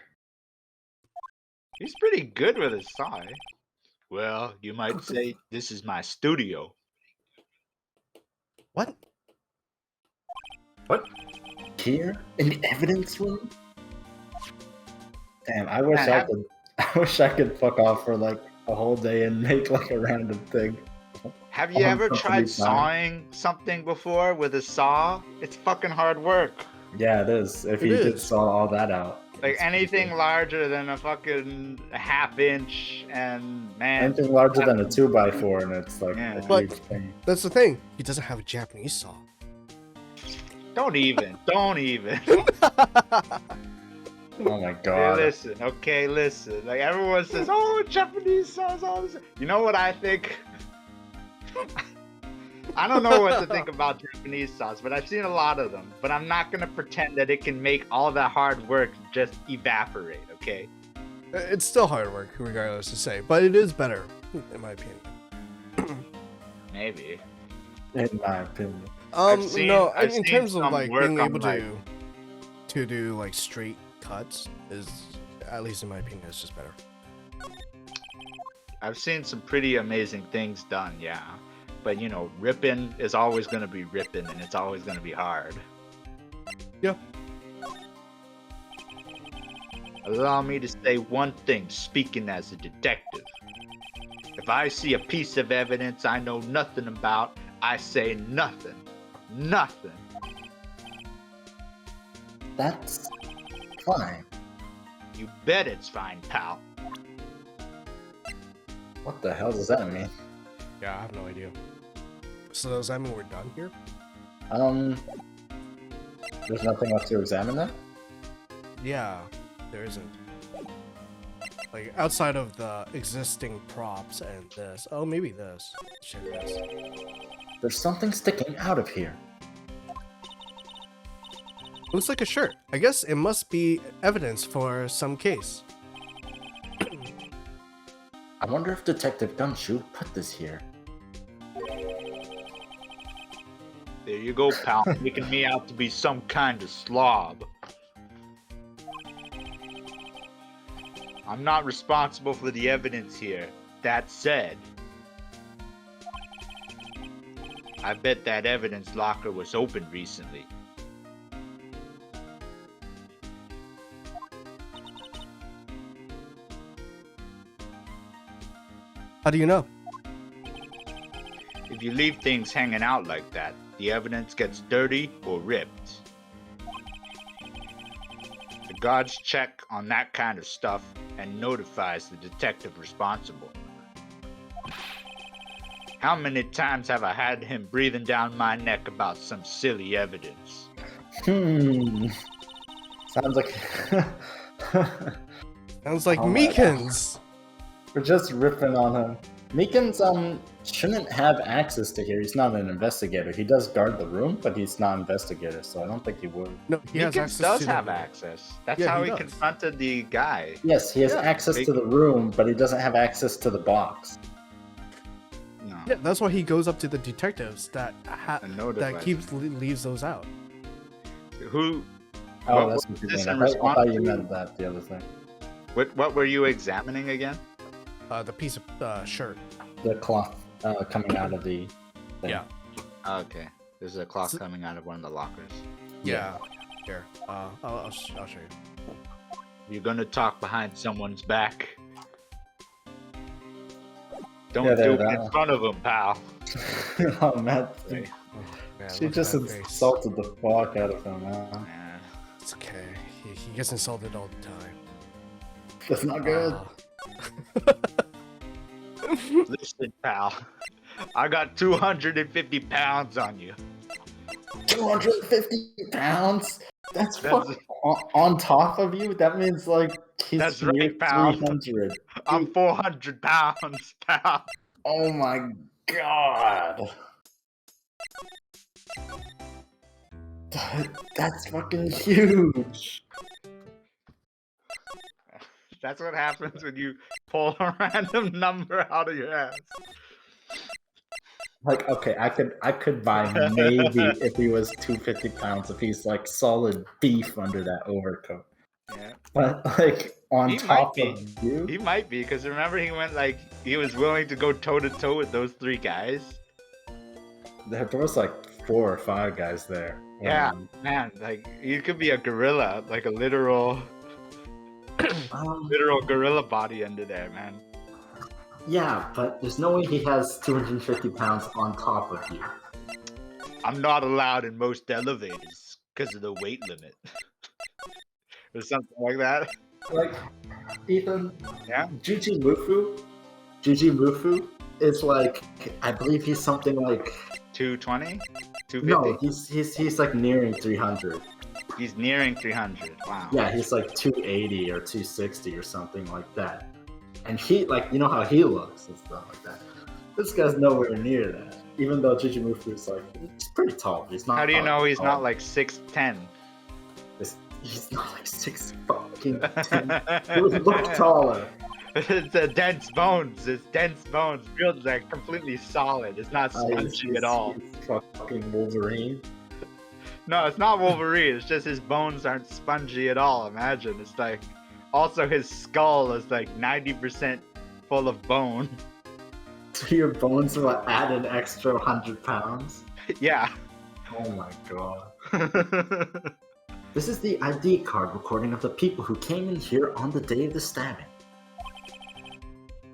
Speaker 1: He's pretty good with his saw. Eh? Well, you might say this is my studio.
Speaker 2: What?
Speaker 3: What?
Speaker 4: Here in the evidence room. Damn, I wish
Speaker 1: Man,
Speaker 4: I could. I wish I could fuck off for like a whole day and make like a random thing.
Speaker 1: Have you
Speaker 4: Oh,
Speaker 1: ever
Speaker 4: company
Speaker 1: tried
Speaker 4: time.
Speaker 1: sawing something before with a saw? It's fucking hard work.
Speaker 4: Yeah, it is. If
Speaker 2: It
Speaker 4: you did
Speaker 2: is.
Speaker 4: saw all that out.
Speaker 1: Like
Speaker 4: it's
Speaker 1: anything
Speaker 4: pretty
Speaker 1: larger than a fucking half inch, and
Speaker 4: good.
Speaker 1: man,
Speaker 4: Anything larger than a 2x4, and it's like
Speaker 1: Yeah.
Speaker 4: a
Speaker 2: But-
Speaker 4: huge thing.
Speaker 2: That's the thing. He doesn't have a Japanese saw.
Speaker 1: don't even.
Speaker 4: Oh my
Speaker 1: Hey,
Speaker 4: god.
Speaker 1: listen, okay, listen. Like everyone says, oh, Japanese saws, all this. You know what I think? I don't know what to think about Japanese saws, but I've seen a lot of them. But I'm not gonna pretend that it can make all that hard work just evaporate. Okay?
Speaker 2: It's still hard work, regardless to say, but it is better, in my opinion.
Speaker 1: Maybe.
Speaker 4: In my opinion.
Speaker 1: I've seen-
Speaker 2: No,
Speaker 1: I've
Speaker 2: in
Speaker 1: seen
Speaker 2: terms of
Speaker 1: some
Speaker 2: like
Speaker 1: work
Speaker 2: being
Speaker 1: on,
Speaker 2: able
Speaker 1: like-
Speaker 2: to do like straight cuts is, at least in my opinion, is just better.
Speaker 1: I've seen some pretty amazing things done, yeah. But you know, ripping is always gonna be ripping, and it's always gonna be hard.
Speaker 2: Yeah.
Speaker 1: Allow me to say one thing, speaking as a detective. If I see a piece of evidence I know nothing about, I say nothing. Nothing.
Speaker 4: That's fine.
Speaker 1: You bet it's fine, pal.
Speaker 4: What the hell does that mean?
Speaker 2: Yeah, I have no idea. So does that mean we're done here?
Speaker 4: There's nothing left to examine then?
Speaker 2: Yeah, there isn't. Like, outside of the existing props and this. Oh, maybe this. Check this.
Speaker 4: There's something sticking out of here.
Speaker 2: Looks like a shirt. I guess it must be evidence for some case.
Speaker 4: I wonder if Detective Gumshoe put this here.
Speaker 1: There you go, pal, making me out to be some kind of slob. I'm not responsible for the evidence here. That said, I bet that evidence locker was opened recently.
Speaker 2: How do you know?
Speaker 1: If you leave things hanging out like that, the evidence gets dirty or ripped. The guards check on that kind of stuff and notifies the detective responsible. How many times have I had him breathing down my neck about some silly evidence?
Speaker 4: Sounds like...
Speaker 2: Sounds like
Speaker 4: Oh my
Speaker 2: Meekins.
Speaker 4: We're just ripping on him. Meekins, shouldn't have access to here. He's not an investigator. He does guard the room, but he's not an investigator, so I don't think he would.
Speaker 2: No, he has
Speaker 1: Meekins
Speaker 2: access
Speaker 1: does
Speaker 2: to the
Speaker 1: have
Speaker 2: room.
Speaker 1: access. That's
Speaker 2: Yeah,
Speaker 1: how
Speaker 2: he
Speaker 1: he
Speaker 2: does.
Speaker 1: confronted the guy.
Speaker 4: Yes, he has
Speaker 2: Yeah.
Speaker 4: access to the room, but he doesn't have access to the box.
Speaker 1: No.
Speaker 2: Yeah, that's why he goes up to the detectives that
Speaker 1: And notifies
Speaker 2: leaves those out.
Speaker 1: Who?
Speaker 4: Oh,
Speaker 1: What
Speaker 4: that's
Speaker 1: was
Speaker 4: what you
Speaker 1: this
Speaker 4: mean.
Speaker 1: in
Speaker 4: I thought you
Speaker 1: response to?
Speaker 4: meant that, the other thing.
Speaker 1: What were you examining again?
Speaker 2: The piece of shirt.
Speaker 4: The cloth coming out of the thing.
Speaker 2: Yeah.
Speaker 1: Okay. There's a clock
Speaker 2: So-
Speaker 1: coming out of one of the lockers.
Speaker 2: Yeah. Here. I'll show you.
Speaker 1: You're gonna talk behind someone's back. Don't
Speaker 4: Yeah,
Speaker 1: do
Speaker 4: there,
Speaker 1: it in front of them, pal.
Speaker 4: Oh, man.
Speaker 1: Right.
Speaker 2: Oh, man,
Speaker 4: She
Speaker 2: look at
Speaker 4: just
Speaker 2: that face.
Speaker 4: insulted the fuck out of him, man.
Speaker 1: Yeah.
Speaker 2: It's okay. He gets insulted all the time.
Speaker 4: That's not good.
Speaker 1: Listen, pal. I got 250 pounds on you.
Speaker 4: 250 pounds? That's fucking on top of you? That means like he's
Speaker 1: That's
Speaker 4: near
Speaker 1: right, pal.
Speaker 4: 300.
Speaker 1: I'm 400 pounds, pal.
Speaker 4: Oh my god. That's fucking huge.
Speaker 1: That's what happens when you pull a random number out of your ass.
Speaker 4: Like, okay, I could buy maybe if he was 250 pounds, if he's like solid beef under that overcoat.
Speaker 1: Yeah.
Speaker 4: But like on
Speaker 1: He
Speaker 4: top
Speaker 1: might
Speaker 4: of you,
Speaker 1: He might be, because remember he went like, he was willing to go toe to toe with those three guys.
Speaker 4: there was like 4 or 5 guys there.
Speaker 1: Yeah, man, like, you could be a gorilla, like a literal gorilla body under there, man.
Speaker 4: Yeah, but there's no way he has 250 pounds on top of you.
Speaker 1: I'm not allowed in most elevators because of the weight limit. Or something like that.
Speaker 4: Like, Ethan,
Speaker 1: Yeah?
Speaker 4: Gigi Mufu is like, I believe he's something like,
Speaker 1: 220? 250?
Speaker 4: no, he's like nearing 300.
Speaker 1: He's nearing 300. Wow.
Speaker 4: Yeah, he's like 280 or 260 or something like that. And he, like, you know how he looks and stuff like that. This guy's nowhere near that. Even though Gigi Mufu is like, he's pretty tall. He's not.
Speaker 1: How do you know he's
Speaker 4: tall.
Speaker 1: not like 6'10"?
Speaker 4: He's not like 6 fucking 10. He would look taller.
Speaker 1: It's a dense bones. It's dense bones. Feels like completely solid. It's not spongy at all.
Speaker 4: He's fucking Wolverine.
Speaker 1: No, it's not Wolverine. It's just his bones aren't spongy at all. Imagine. It's like, also his skull is like 90% full of bone.
Speaker 4: So your bones will add an extra 100 pounds?
Speaker 1: Yeah.
Speaker 4: Oh my god. This is the ID card recording of the people who came in here on the day of the stabbing.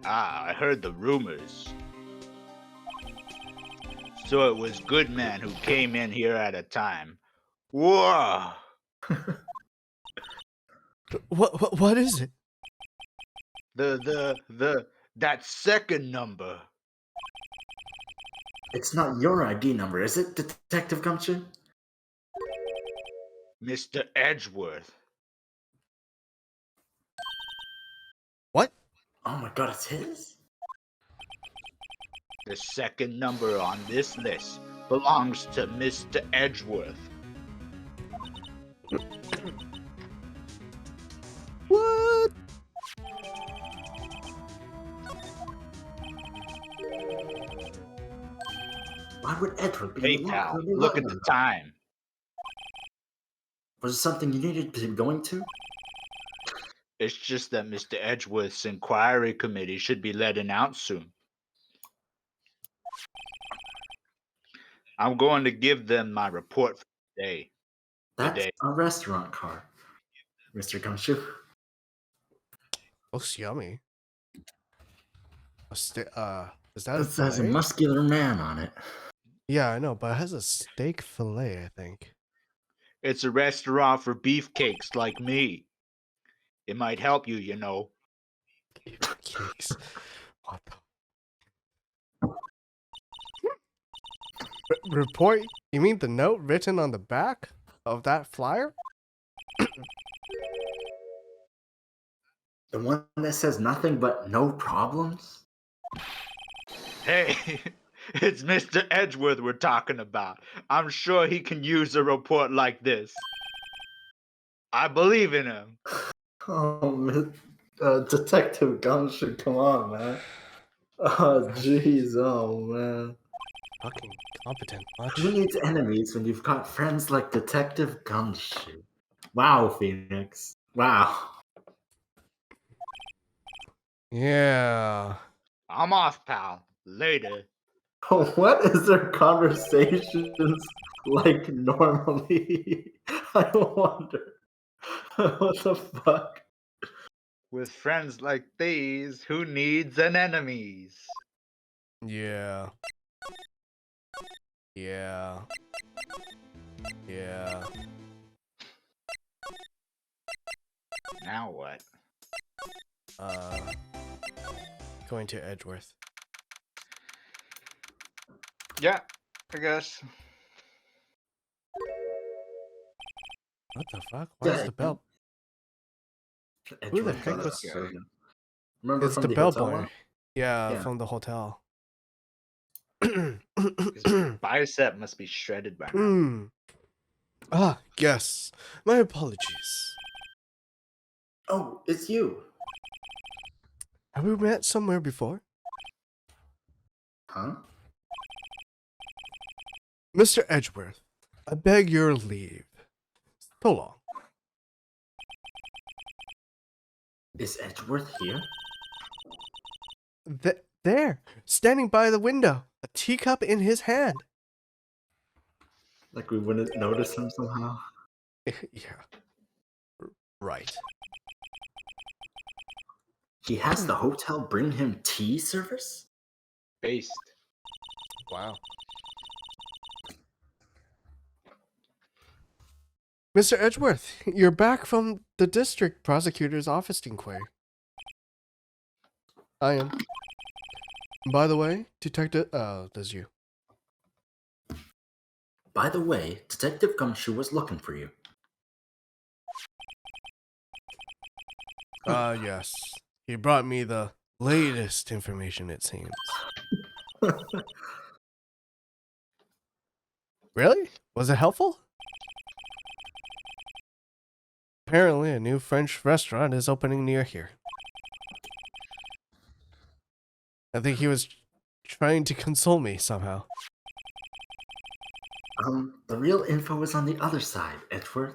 Speaker 1: Ah, I heard the rumors. So it was Goodman who came in here at a time. Whoa!
Speaker 2: What is it?
Speaker 1: That second number.
Speaker 4: It's not your ID number, is it, Detective Gumshoe?
Speaker 1: Mr. Edgeworth.
Speaker 2: What?
Speaker 4: Oh my god, it's his?
Speaker 1: The second number on this list belongs to Mr. Edgeworth.
Speaker 2: What?
Speaker 4: Why would Edward be
Speaker 1: Hey,
Speaker 4: in the
Speaker 1: pal,
Speaker 4: locker?
Speaker 1: look at the time.
Speaker 4: Was it something you needed to be going to?
Speaker 1: It's just that Mr. Edgeworth's inquiry committee should be letting out soon. I'm going to give them my report for the day.
Speaker 4: That's a restaurant car, Mr. Gumshoe.
Speaker 2: Looks yummy. Is that a
Speaker 4: This has a
Speaker 2: fillet?
Speaker 4: muscular man on it.
Speaker 2: Yeah, I know, but it has a steak fillet, I think.
Speaker 1: It's a restaurant for beefcakes like me. It might help you, you know.
Speaker 2: Cakes. What the? Report? You mean the note written on the back of that flyer?
Speaker 4: The one that says nothing but no problems?
Speaker 1: Hey, it's Mr. Edgeworth we're talking about. I'm sure he can use a report like this. I believe in him.
Speaker 4: Oh, Detective Gumshoe, come on, man. Oh, jeez, oh, man.
Speaker 2: Fucking competent much.
Speaker 4: Who needs enemies when you've got friends like Detective Gumshoe? Wow, Phoenix. Wow.
Speaker 2: Yeah.
Speaker 1: I'm off, pal. Later.
Speaker 4: What is their conversations like normally? I wonder. What the fuck?
Speaker 1: With friends like these, who needs an enemies?
Speaker 2: Yeah. Yeah. Yeah.
Speaker 1: Now what?
Speaker 2: Going to Edgeworth.
Speaker 1: Yeah, I guess.
Speaker 2: What the fuck? Where's
Speaker 4: Yeah,
Speaker 2: the bell? Who the heck was?
Speaker 4: Remember
Speaker 2: It's
Speaker 4: from
Speaker 2: the
Speaker 4: the
Speaker 2: bell
Speaker 4: hotel
Speaker 2: boy.
Speaker 4: one?
Speaker 2: Yeah,
Speaker 4: Yeah.
Speaker 2: from the hotel.
Speaker 1: His bicep must be shredded by now.
Speaker 2: Ah, yes. My apologies.
Speaker 4: Oh, it's you.
Speaker 2: Have we met somewhere before?
Speaker 4: Huh?
Speaker 2: Mr. Edgeworth, I beg your leave. So long.
Speaker 4: Is Edgeworth here?
Speaker 2: There, standing by the window, a teacup in his hand.
Speaker 4: Like we wouldn't notice him somehow?
Speaker 2: Yeah. Right.
Speaker 4: He has the hotel bring him tea service?
Speaker 1: Based.
Speaker 2: Wow. Mr. Edgeworth, you're back from the district prosecutor's office inquiry. I am. By the way, Detective... that's you.
Speaker 4: By the way, Detective Gumshoe was looking for you.
Speaker 2: Yes. He brought me the latest information, it seems. Really? Was it helpful? Apparently, a new French restaurant is opening near here. I think he was trying to console me somehow.
Speaker 4: The real info is on the other side, Edgeworth.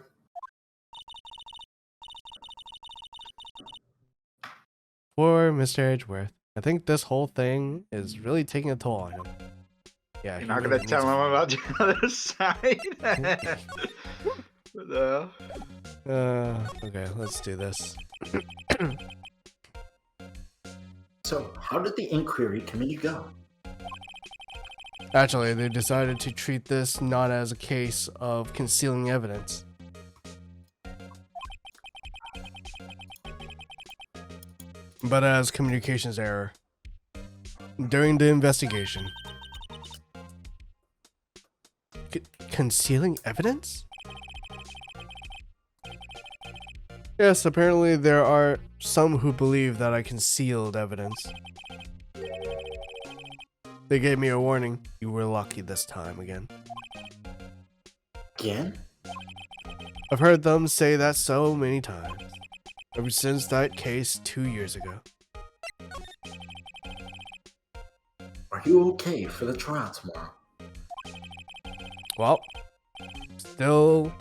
Speaker 2: Poor Mr. Edgeworth. I think this whole thing is really taking a toll on him. Yeah,
Speaker 1: You're not gonna tell him about the other side? What the hell?
Speaker 2: Okay, let's do this.
Speaker 4: So, how did the inquiry committee go?
Speaker 2: Actually, they decided to treat this not as a case of concealing evidence, but as communications error. During the investigation. Concealing evidence? Yes, apparently there are some who believe that I concealed evidence. They gave me a warning. You were lucky this time again.
Speaker 4: Again?
Speaker 2: I've heard them say that so many times. Ever since that case 2 years ago.
Speaker 4: Are you okay for the trial tomorrow?
Speaker 2: Well, still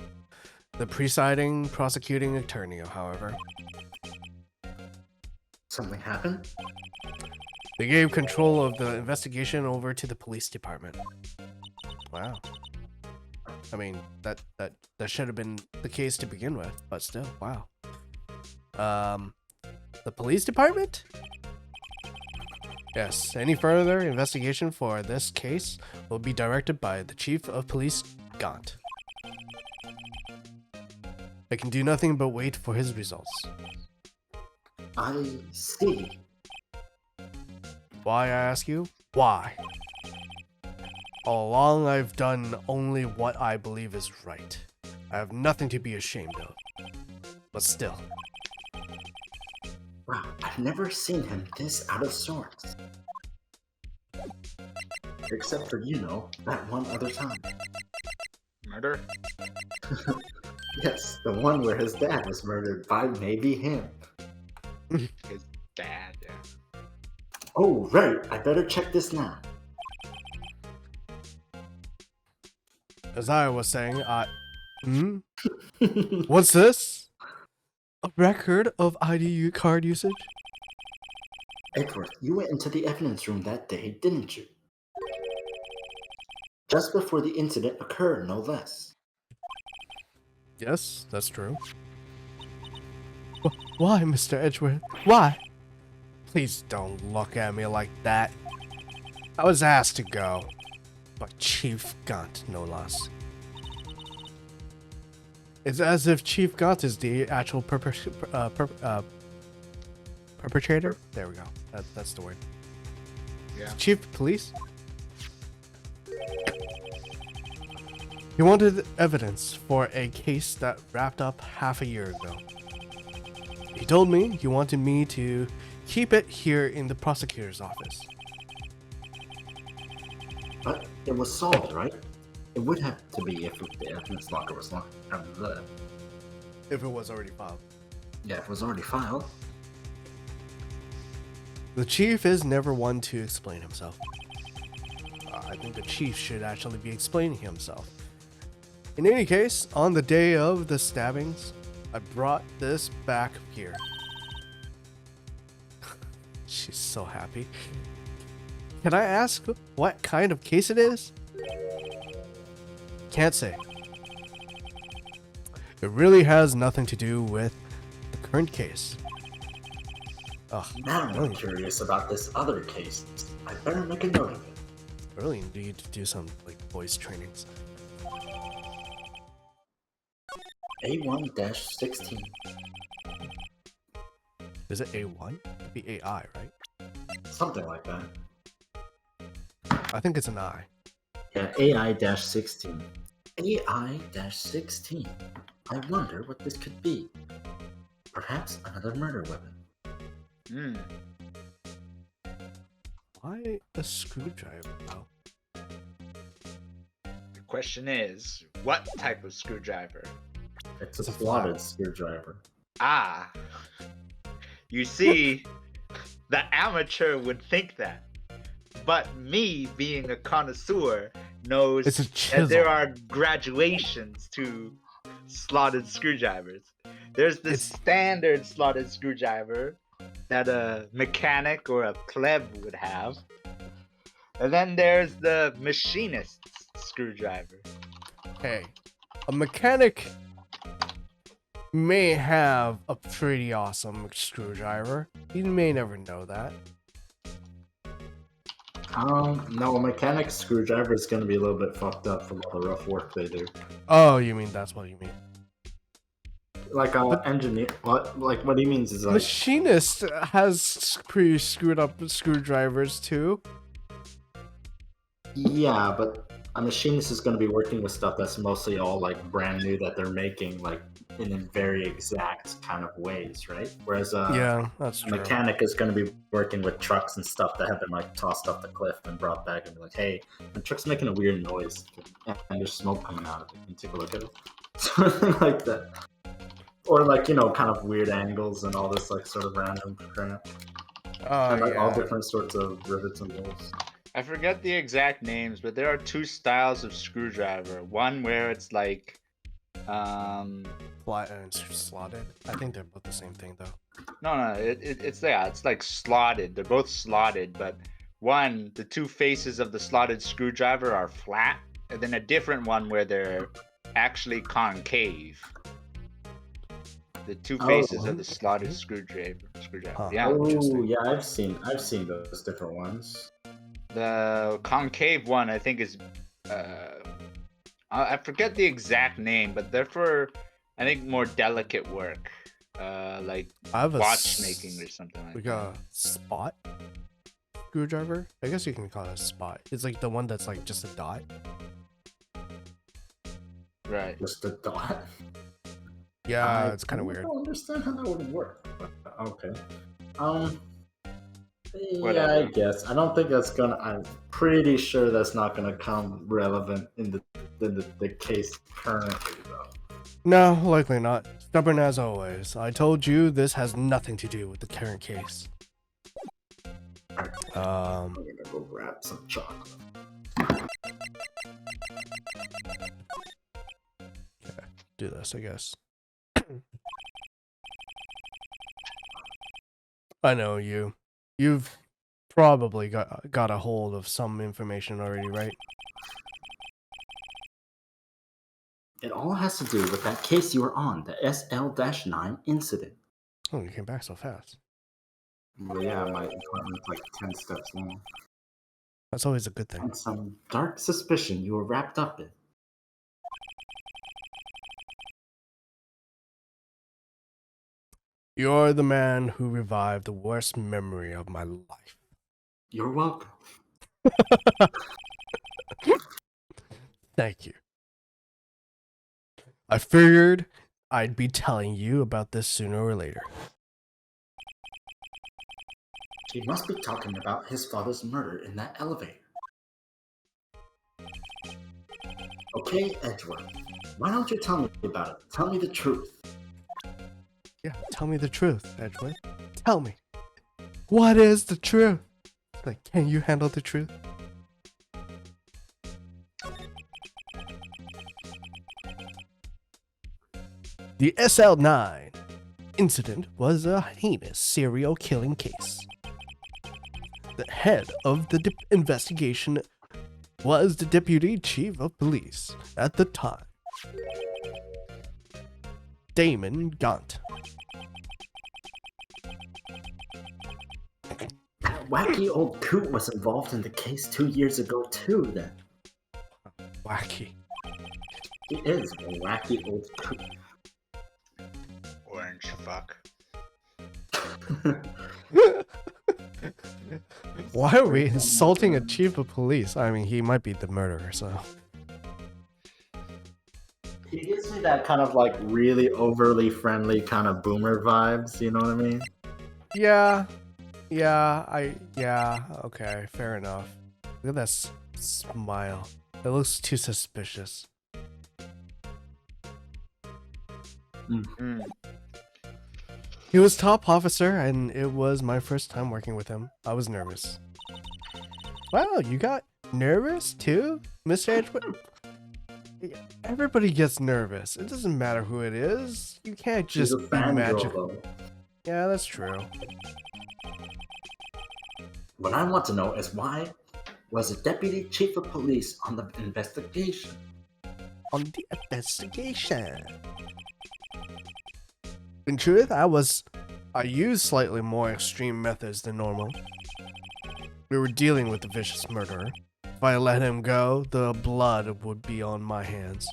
Speaker 2: the presiding prosecuting attorney, however.
Speaker 4: Something happened?
Speaker 2: They gave control of the investigation over to the police department. Wow. I mean, that should have been the case to begin with, but still, wow. The police department? Yes, any further investigation for this case will be directed by the Chief of Police, Gaunt. I can do nothing but wait for his results.
Speaker 4: I see.
Speaker 2: Why, I ask you? Why? All along, I've done only what I believe is right. I have nothing to be ashamed of. But still.
Speaker 4: Wow, I've never seen him this out of sorts. Except for, that one other time.
Speaker 1: Murder?
Speaker 4: Yes, the one where his dad was murdered by maybe him.
Speaker 1: His dad, yeah.
Speaker 4: Oh, right, I better check this now.
Speaker 2: As I was saying, What's this? A record of ID card usage?
Speaker 4: Edward, you went into the evidence room that day, didn't you? Just before the incident occurred, no less.
Speaker 2: Yes, that's true. Why, Mr. Edgeworth? Why? Please don't look at me like that. I was asked to go. By Chief Gaunt, no less. It's as if Chief Gaunt is the actual perpetrator? There we go. That's the word.
Speaker 1: Yeah.
Speaker 2: Chief of Police? He wanted evidence for a case that wrapped up half a year ago. He told me he wanted me to keep it here in the prosecutor's office.
Speaker 4: But it was solved, right? It would have to be if the evidence locker was locked.
Speaker 2: If it was already filed.
Speaker 4: Yeah, if it was already filed.
Speaker 2: The chief is never one to explain himself. I think the chief should actually be explaining himself. In any case, on the day of the stabbings, I brought this back here. She's so happy. Can I ask what kind of case it is? Can't say. It really has nothing to do with the current case. Ugh,
Speaker 4: Now I'm curious about this other case. I better make a note of it.
Speaker 2: really need to do some voice trainings.
Speaker 4: A1-16.
Speaker 2: Is it A1? It'd be AI, right?
Speaker 4: Something like that.
Speaker 2: I think it's an I.
Speaker 4: Yeah, AI-16. AI-16. I wonder what this could be. Perhaps another murder weapon.
Speaker 1: Hmm.
Speaker 2: Why a screwdriver, though?
Speaker 1: The question is, what type of screwdriver?
Speaker 4: It's
Speaker 2: It's
Speaker 4: a
Speaker 2: a
Speaker 4: slotted
Speaker 2: flat.
Speaker 4: screwdriver.
Speaker 1: Ah. You see, the amateur would think that. But me, being a connoisseur, knows
Speaker 2: It's a
Speaker 1: that
Speaker 2: chisel.
Speaker 1: there are graduations to slotted screwdrivers. There's the
Speaker 2: It's-
Speaker 1: standard slotted screwdriver that a mechanic or a pleb would have. And then there's the machinist's screwdriver.
Speaker 2: Hey, a mechanic may have a pretty awesome screwdriver. You may never know that.
Speaker 4: No, a mechanic screwdriver is gonna be a little bit fucked up from all the rough work they do.
Speaker 2: Oh, you mean that's what you mean?
Speaker 4: Like engineer, what he means is like,
Speaker 2: Machinist has pretty screwed up screwdrivers too.
Speaker 4: yeah, but a machinist is gonna be working with stuff that's mostly all like brand new that they're making like in a very exact kind of ways, right? Whereas
Speaker 2: Yeah, that's
Speaker 4: a
Speaker 2: true.
Speaker 4: mechanic is gonna be working with trucks and stuff that have been like tossed off the cliff and brought back and be like, hey, the truck's making a weird noise and there's smoke coming out of it. Can you take a look at it? Something like that. Or like, you know, kind of weird angles and all this like sort of random crap.
Speaker 2: Oh,
Speaker 4: And like all
Speaker 2: yeah.
Speaker 4: different sorts of rivets and bolts.
Speaker 1: I forget the exact names, but there are two styles of screwdriver. One where it's like,
Speaker 2: Flat and slotted. I think they're both the same thing though.
Speaker 1: no, it's like slotted. They're both slotted, but one, the two faces of the slotted screwdriver are flat, and then a different one where they're actually concave. The two faces of the slotted screwdriver.
Speaker 2: Huh.
Speaker 1: Yeah.
Speaker 4: Oh
Speaker 2: Interesting.
Speaker 4: yeah, I've seen those different ones.
Speaker 1: The concave one, I think, is I forget the exact name, but they're for, I think, more delicate work, like
Speaker 2: I have a
Speaker 1: watchmaking or something like
Speaker 2: like
Speaker 1: that.
Speaker 2: a spot screwdriver. I guess you can call it a spot. It's like the one that's like just a dot.
Speaker 1: Right.
Speaker 4: Just a dot.
Speaker 2: Yeah, it's kind of
Speaker 4: I
Speaker 2: weird.
Speaker 4: don't understand how that would work. But, okay. Yeah,
Speaker 1: Whatever.
Speaker 4: I guess. I don't think that's gonna. I'm pretty sure that's not gonna come relevant in the case currently, though.
Speaker 2: No, likely not. Stubborn as always. I told you this has nothing to do with the current case.
Speaker 4: I'm gonna go grab some chocolate.
Speaker 2: Do this, I guess. I know you. You've probably got a hold of some information already, right?
Speaker 4: It all has to do with that case you were on, the SL-9 incident.
Speaker 2: Oh, you came back so fast.
Speaker 4: Well, yeah, my appointment's like 10 steps long.
Speaker 2: That's always a good thing.
Speaker 4: And some dark suspicion you were wrapped up in.
Speaker 2: You're the man who revived the worst memory of my life.
Speaker 4: You're welcome.
Speaker 2: Thank you. I figured I'd be telling you about this sooner or later.
Speaker 4: He must be talking about his father's murder in that elevator. Okay, Edgeworth. Why don't you tell me about it? Tell me the truth.
Speaker 2: Yeah, tell me the truth, Edgewood. Tell me. What is the truth? Like, can you handle the truth? The SL-9 incident was a heinous serial killing case. The head of the investigation was the deputy chief of police at the time, Damon Gaunt.
Speaker 4: That wacky old coot was involved in the case 2 years ago too, then.
Speaker 2: Wacky.
Speaker 4: He is a wacky old coot.
Speaker 1: Orange fuck.
Speaker 2: Why are we insulting a chief of police? I mean, he might be the murderer, so.
Speaker 4: He gives me that kind of like really overly friendly kind of boomer vibes, you know what I mean?
Speaker 2: Yeah. Okay, fair enough. Look at that smile. It looks too suspicious.
Speaker 1: Mm.
Speaker 2: He was top officer, and it was my first time working with him. I was nervous. Wow, you got nervous too, Mr. Edgewood? Everybody gets nervous. It doesn't matter who it is. You can't
Speaker 4: She's
Speaker 2: just
Speaker 4: a
Speaker 2: be
Speaker 4: fangirl,
Speaker 2: magical.
Speaker 4: though.
Speaker 2: Yeah, that's true.
Speaker 4: What I want to know is why was the deputy chief of police on the investigation?
Speaker 2: On the investigation. In truth, I used slightly more extreme methods than normal. We were dealing with a vicious murderer. If I let him go, the blood would be on my hands.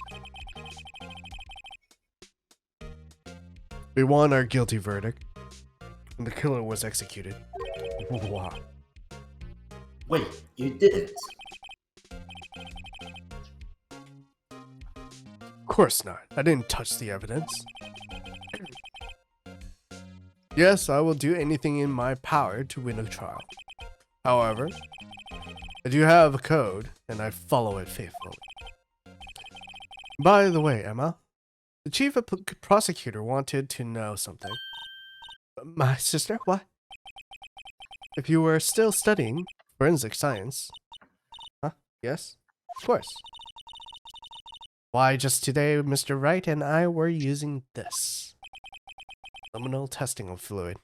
Speaker 2: We won our guilty verdict, and the killer was executed. Wow.
Speaker 4: Wait, you didn't?
Speaker 2: Of course not. I didn't touch the evidence. Yes, I will do anything in my power to win a trial. However, I do have a code, and I follow it faithfully. By the way, Emma, the chief prosecutor wanted to know something. My sister? What? If you were still studying forensic science. Huh? Yes? Of course. Why, just today, Mr. Wright and I were using this. Luminal testing fluid,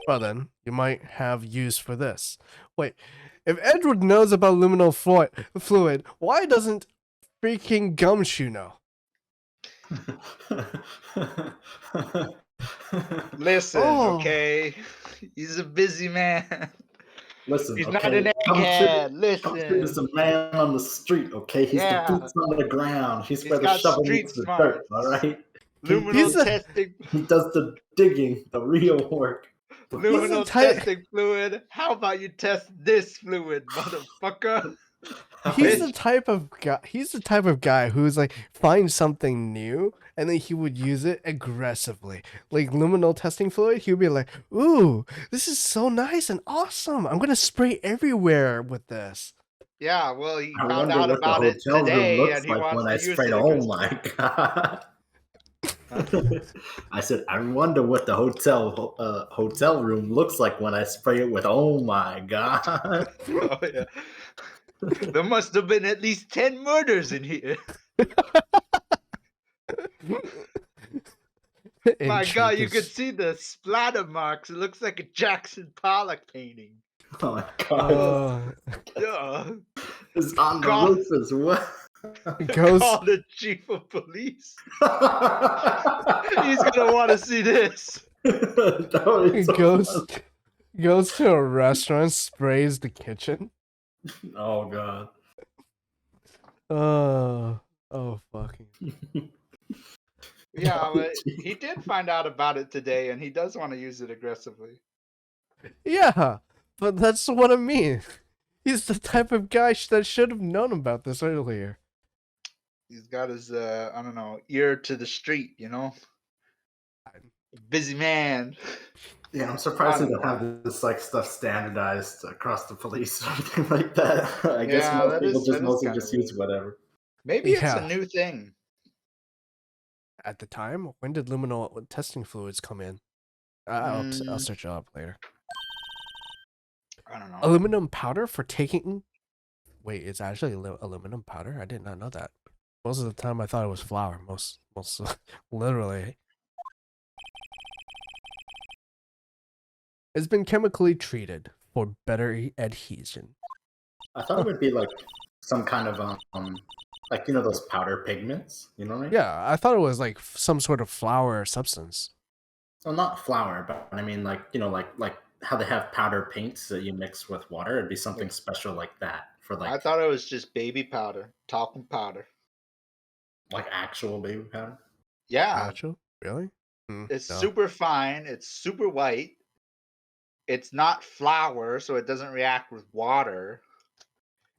Speaker 2: Well then, you might have use for this. Wait, if Edward knows about luminal fluid, why doesn't freaking Gumshoe know?
Speaker 1: Listen,
Speaker 2: Oh.
Speaker 1: okay? He's a busy man.
Speaker 4: Listen,
Speaker 1: He's
Speaker 4: okay?
Speaker 1: not an egghead.
Speaker 4: Gumshoe is
Speaker 1: Listen.
Speaker 4: a man on the street, okay? He's
Speaker 1: Yeah.
Speaker 4: the boots on the ground. He's
Speaker 1: He's
Speaker 4: where the
Speaker 1: got
Speaker 4: shovel
Speaker 1: street
Speaker 4: meets the
Speaker 1: smarts.
Speaker 4: dirt, alright?
Speaker 1: Luminal
Speaker 2: a-
Speaker 1: testing.
Speaker 4: He does the digging, the real work.
Speaker 1: Luminal
Speaker 2: type-
Speaker 1: testing fluid. How about you test this fluid, motherfucker?
Speaker 2: He's the type of guy. He's the type of guy who's like finds something new and then he would use it aggressively. Like luminal testing fluid, he would be like, "Ooh, this is so nice and awesome! I'm gonna spray everywhere with this."
Speaker 1: Yeah, well, he
Speaker 4: I
Speaker 1: found
Speaker 4: wonder
Speaker 1: out
Speaker 4: what the
Speaker 1: about it
Speaker 4: hotel room
Speaker 1: today,
Speaker 4: looks
Speaker 1: and he
Speaker 4: like
Speaker 1: wants
Speaker 4: when I
Speaker 1: to use
Speaker 4: sprayed.
Speaker 1: it.
Speaker 4: Oh my god! I said, I wonder what the hotel room looks like when I spray it with. Oh my god!
Speaker 1: Oh yeah. There must have been at least 10 murders in here. My God, you could see the splatter marks. It looks like a Jackson Pollock painting.
Speaker 4: Oh my god!
Speaker 1: Yeah.
Speaker 4: It's on the
Speaker 1: God.
Speaker 4: roof as well.
Speaker 2: Goes
Speaker 1: Call the chief of police. He's gonna want to see this.
Speaker 4: That is so
Speaker 2: goes to a restaurant, sprays the kitchen.
Speaker 4: funny. Oh god!
Speaker 2: Oh fucking.
Speaker 1: Yeah, but he did find out about it today, and he does want to use it aggressively.
Speaker 2: Yeah, but that's what I mean. He's the type of guy that should have known about this earlier.
Speaker 1: He's got his, I don't know, ear to the street, you know? Busy man.
Speaker 4: Yeah, I'm surprised they don't have this like stuff standardized across the police or anything like that. I guess
Speaker 1: Yeah,
Speaker 4: most
Speaker 1: that
Speaker 4: people
Speaker 1: is-
Speaker 4: just
Speaker 1: that is
Speaker 4: mostly
Speaker 1: kinda
Speaker 4: just use
Speaker 1: weird.
Speaker 4: whatever.
Speaker 1: Maybe it's
Speaker 2: Yeah.
Speaker 1: a new thing.
Speaker 2: At the time, when did luminal testing fluids come in? I'll search it up later.
Speaker 1: I don't know.
Speaker 2: Aluminum powder for taking. Wait, it's actually aluminum powder. I did not know that. Most of the time, I thought it was flour. Most literally. It's been chemically treated for better adhesion.
Speaker 4: I thought it would be like some kind of like those powder pigments. You know what I mean?
Speaker 2: Yeah, I thought it was like some sort of flour substance.
Speaker 4: So not flour, but I mean like like how they have powder paints that you mix with water. It'd be something special like that for
Speaker 1: I
Speaker 4: like
Speaker 1: thought it was just baby powder, talcum powder.
Speaker 4: actual baby powder.
Speaker 1: Yeah,
Speaker 2: Actual? Really?
Speaker 1: it's
Speaker 2: No.
Speaker 1: super fine. It's super white. It's not flour, so it doesn't react with water.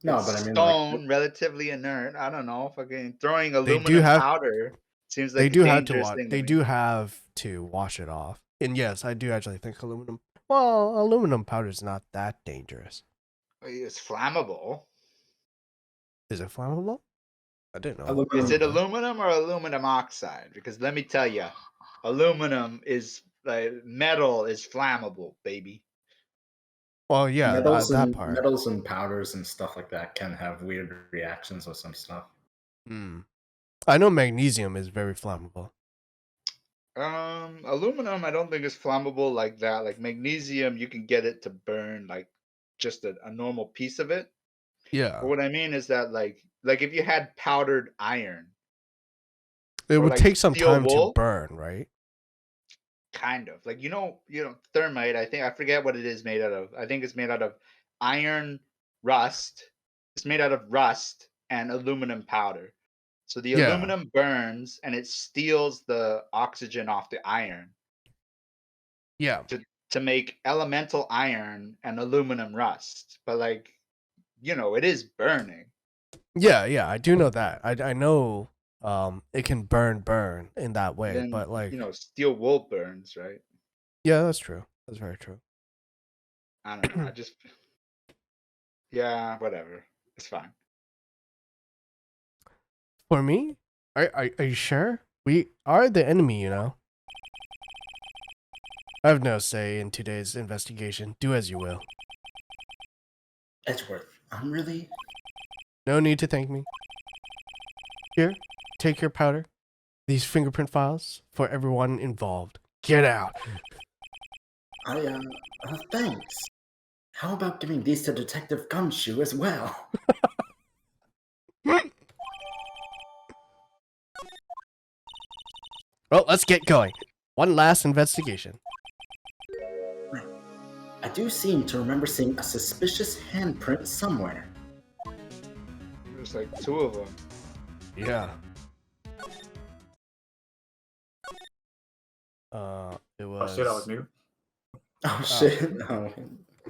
Speaker 4: No,
Speaker 1: It's
Speaker 4: but I mean
Speaker 1: stone, relatively inert. I don't know. Fucking throwing
Speaker 2: do
Speaker 1: aluminum
Speaker 2: have-
Speaker 1: powder seems like
Speaker 2: They
Speaker 1: a
Speaker 2: do have to
Speaker 1: dangerous
Speaker 2: wash.
Speaker 1: thing.
Speaker 2: They
Speaker 1: to
Speaker 2: do
Speaker 1: me.
Speaker 2: have to wash it off. And yes, I do actually think aluminum. Well, aluminum powder is not that dangerous.
Speaker 1: It's flammable.
Speaker 2: Is it flammable? I didn't know.
Speaker 4: Aluminum-
Speaker 1: Is it aluminum or aluminum oxide? Because let me tell you, aluminum is metal is flammable, baby.
Speaker 2: Well, yeah, that part.
Speaker 4: Metals and powders and stuff like that can have weird reactions with some stuff.
Speaker 2: I know magnesium is very flammable.
Speaker 1: Aluminum, I don't think is flammable like that. Like magnesium, you can get it to burn like just a normal piece of it.
Speaker 2: Yeah,
Speaker 1: But what I mean is that like if you had powdered iron,
Speaker 2: it
Speaker 1: or
Speaker 2: would
Speaker 1: like
Speaker 2: take some
Speaker 1: steel
Speaker 2: time
Speaker 1: wool?
Speaker 2: to burn, right?
Speaker 1: kind of like thermite. I forget what it is made out of. I think it's made out of iron rust. It's made out of rust and aluminum powder. So the
Speaker 2: Yeah.
Speaker 1: aluminum burns and it steals the oxygen off the iron
Speaker 2: Yeah.
Speaker 1: to make elemental iron and aluminum rust. But like, it is burning.
Speaker 2: Yeah, I do know that. I know it can burn in that way,
Speaker 1: Then
Speaker 2: but like
Speaker 1: steel wool burns, right?
Speaker 2: yeah, that's true. That's very true.
Speaker 1: I don't know. Yeah, whatever. It's fine.
Speaker 2: For me, are you sure? We are the enemy, you know. I have no say in today's investigation. Do as you will.
Speaker 4: Edgeworth, I'm really.
Speaker 2: No need to thank me. Here, take your powder. These fingerprint files for everyone involved. Get out.
Speaker 4: Thanks. How about giving these to Detective Gumshoe as well?
Speaker 2: Well, let's get going. One last investigation.
Speaker 4: I do seem to remember seeing a suspicious handprint somewhere.
Speaker 1: There's like 2 of them.
Speaker 2: Yeah. It was.
Speaker 3: Oh shit, I was mute.
Speaker 4: Oh shit! No.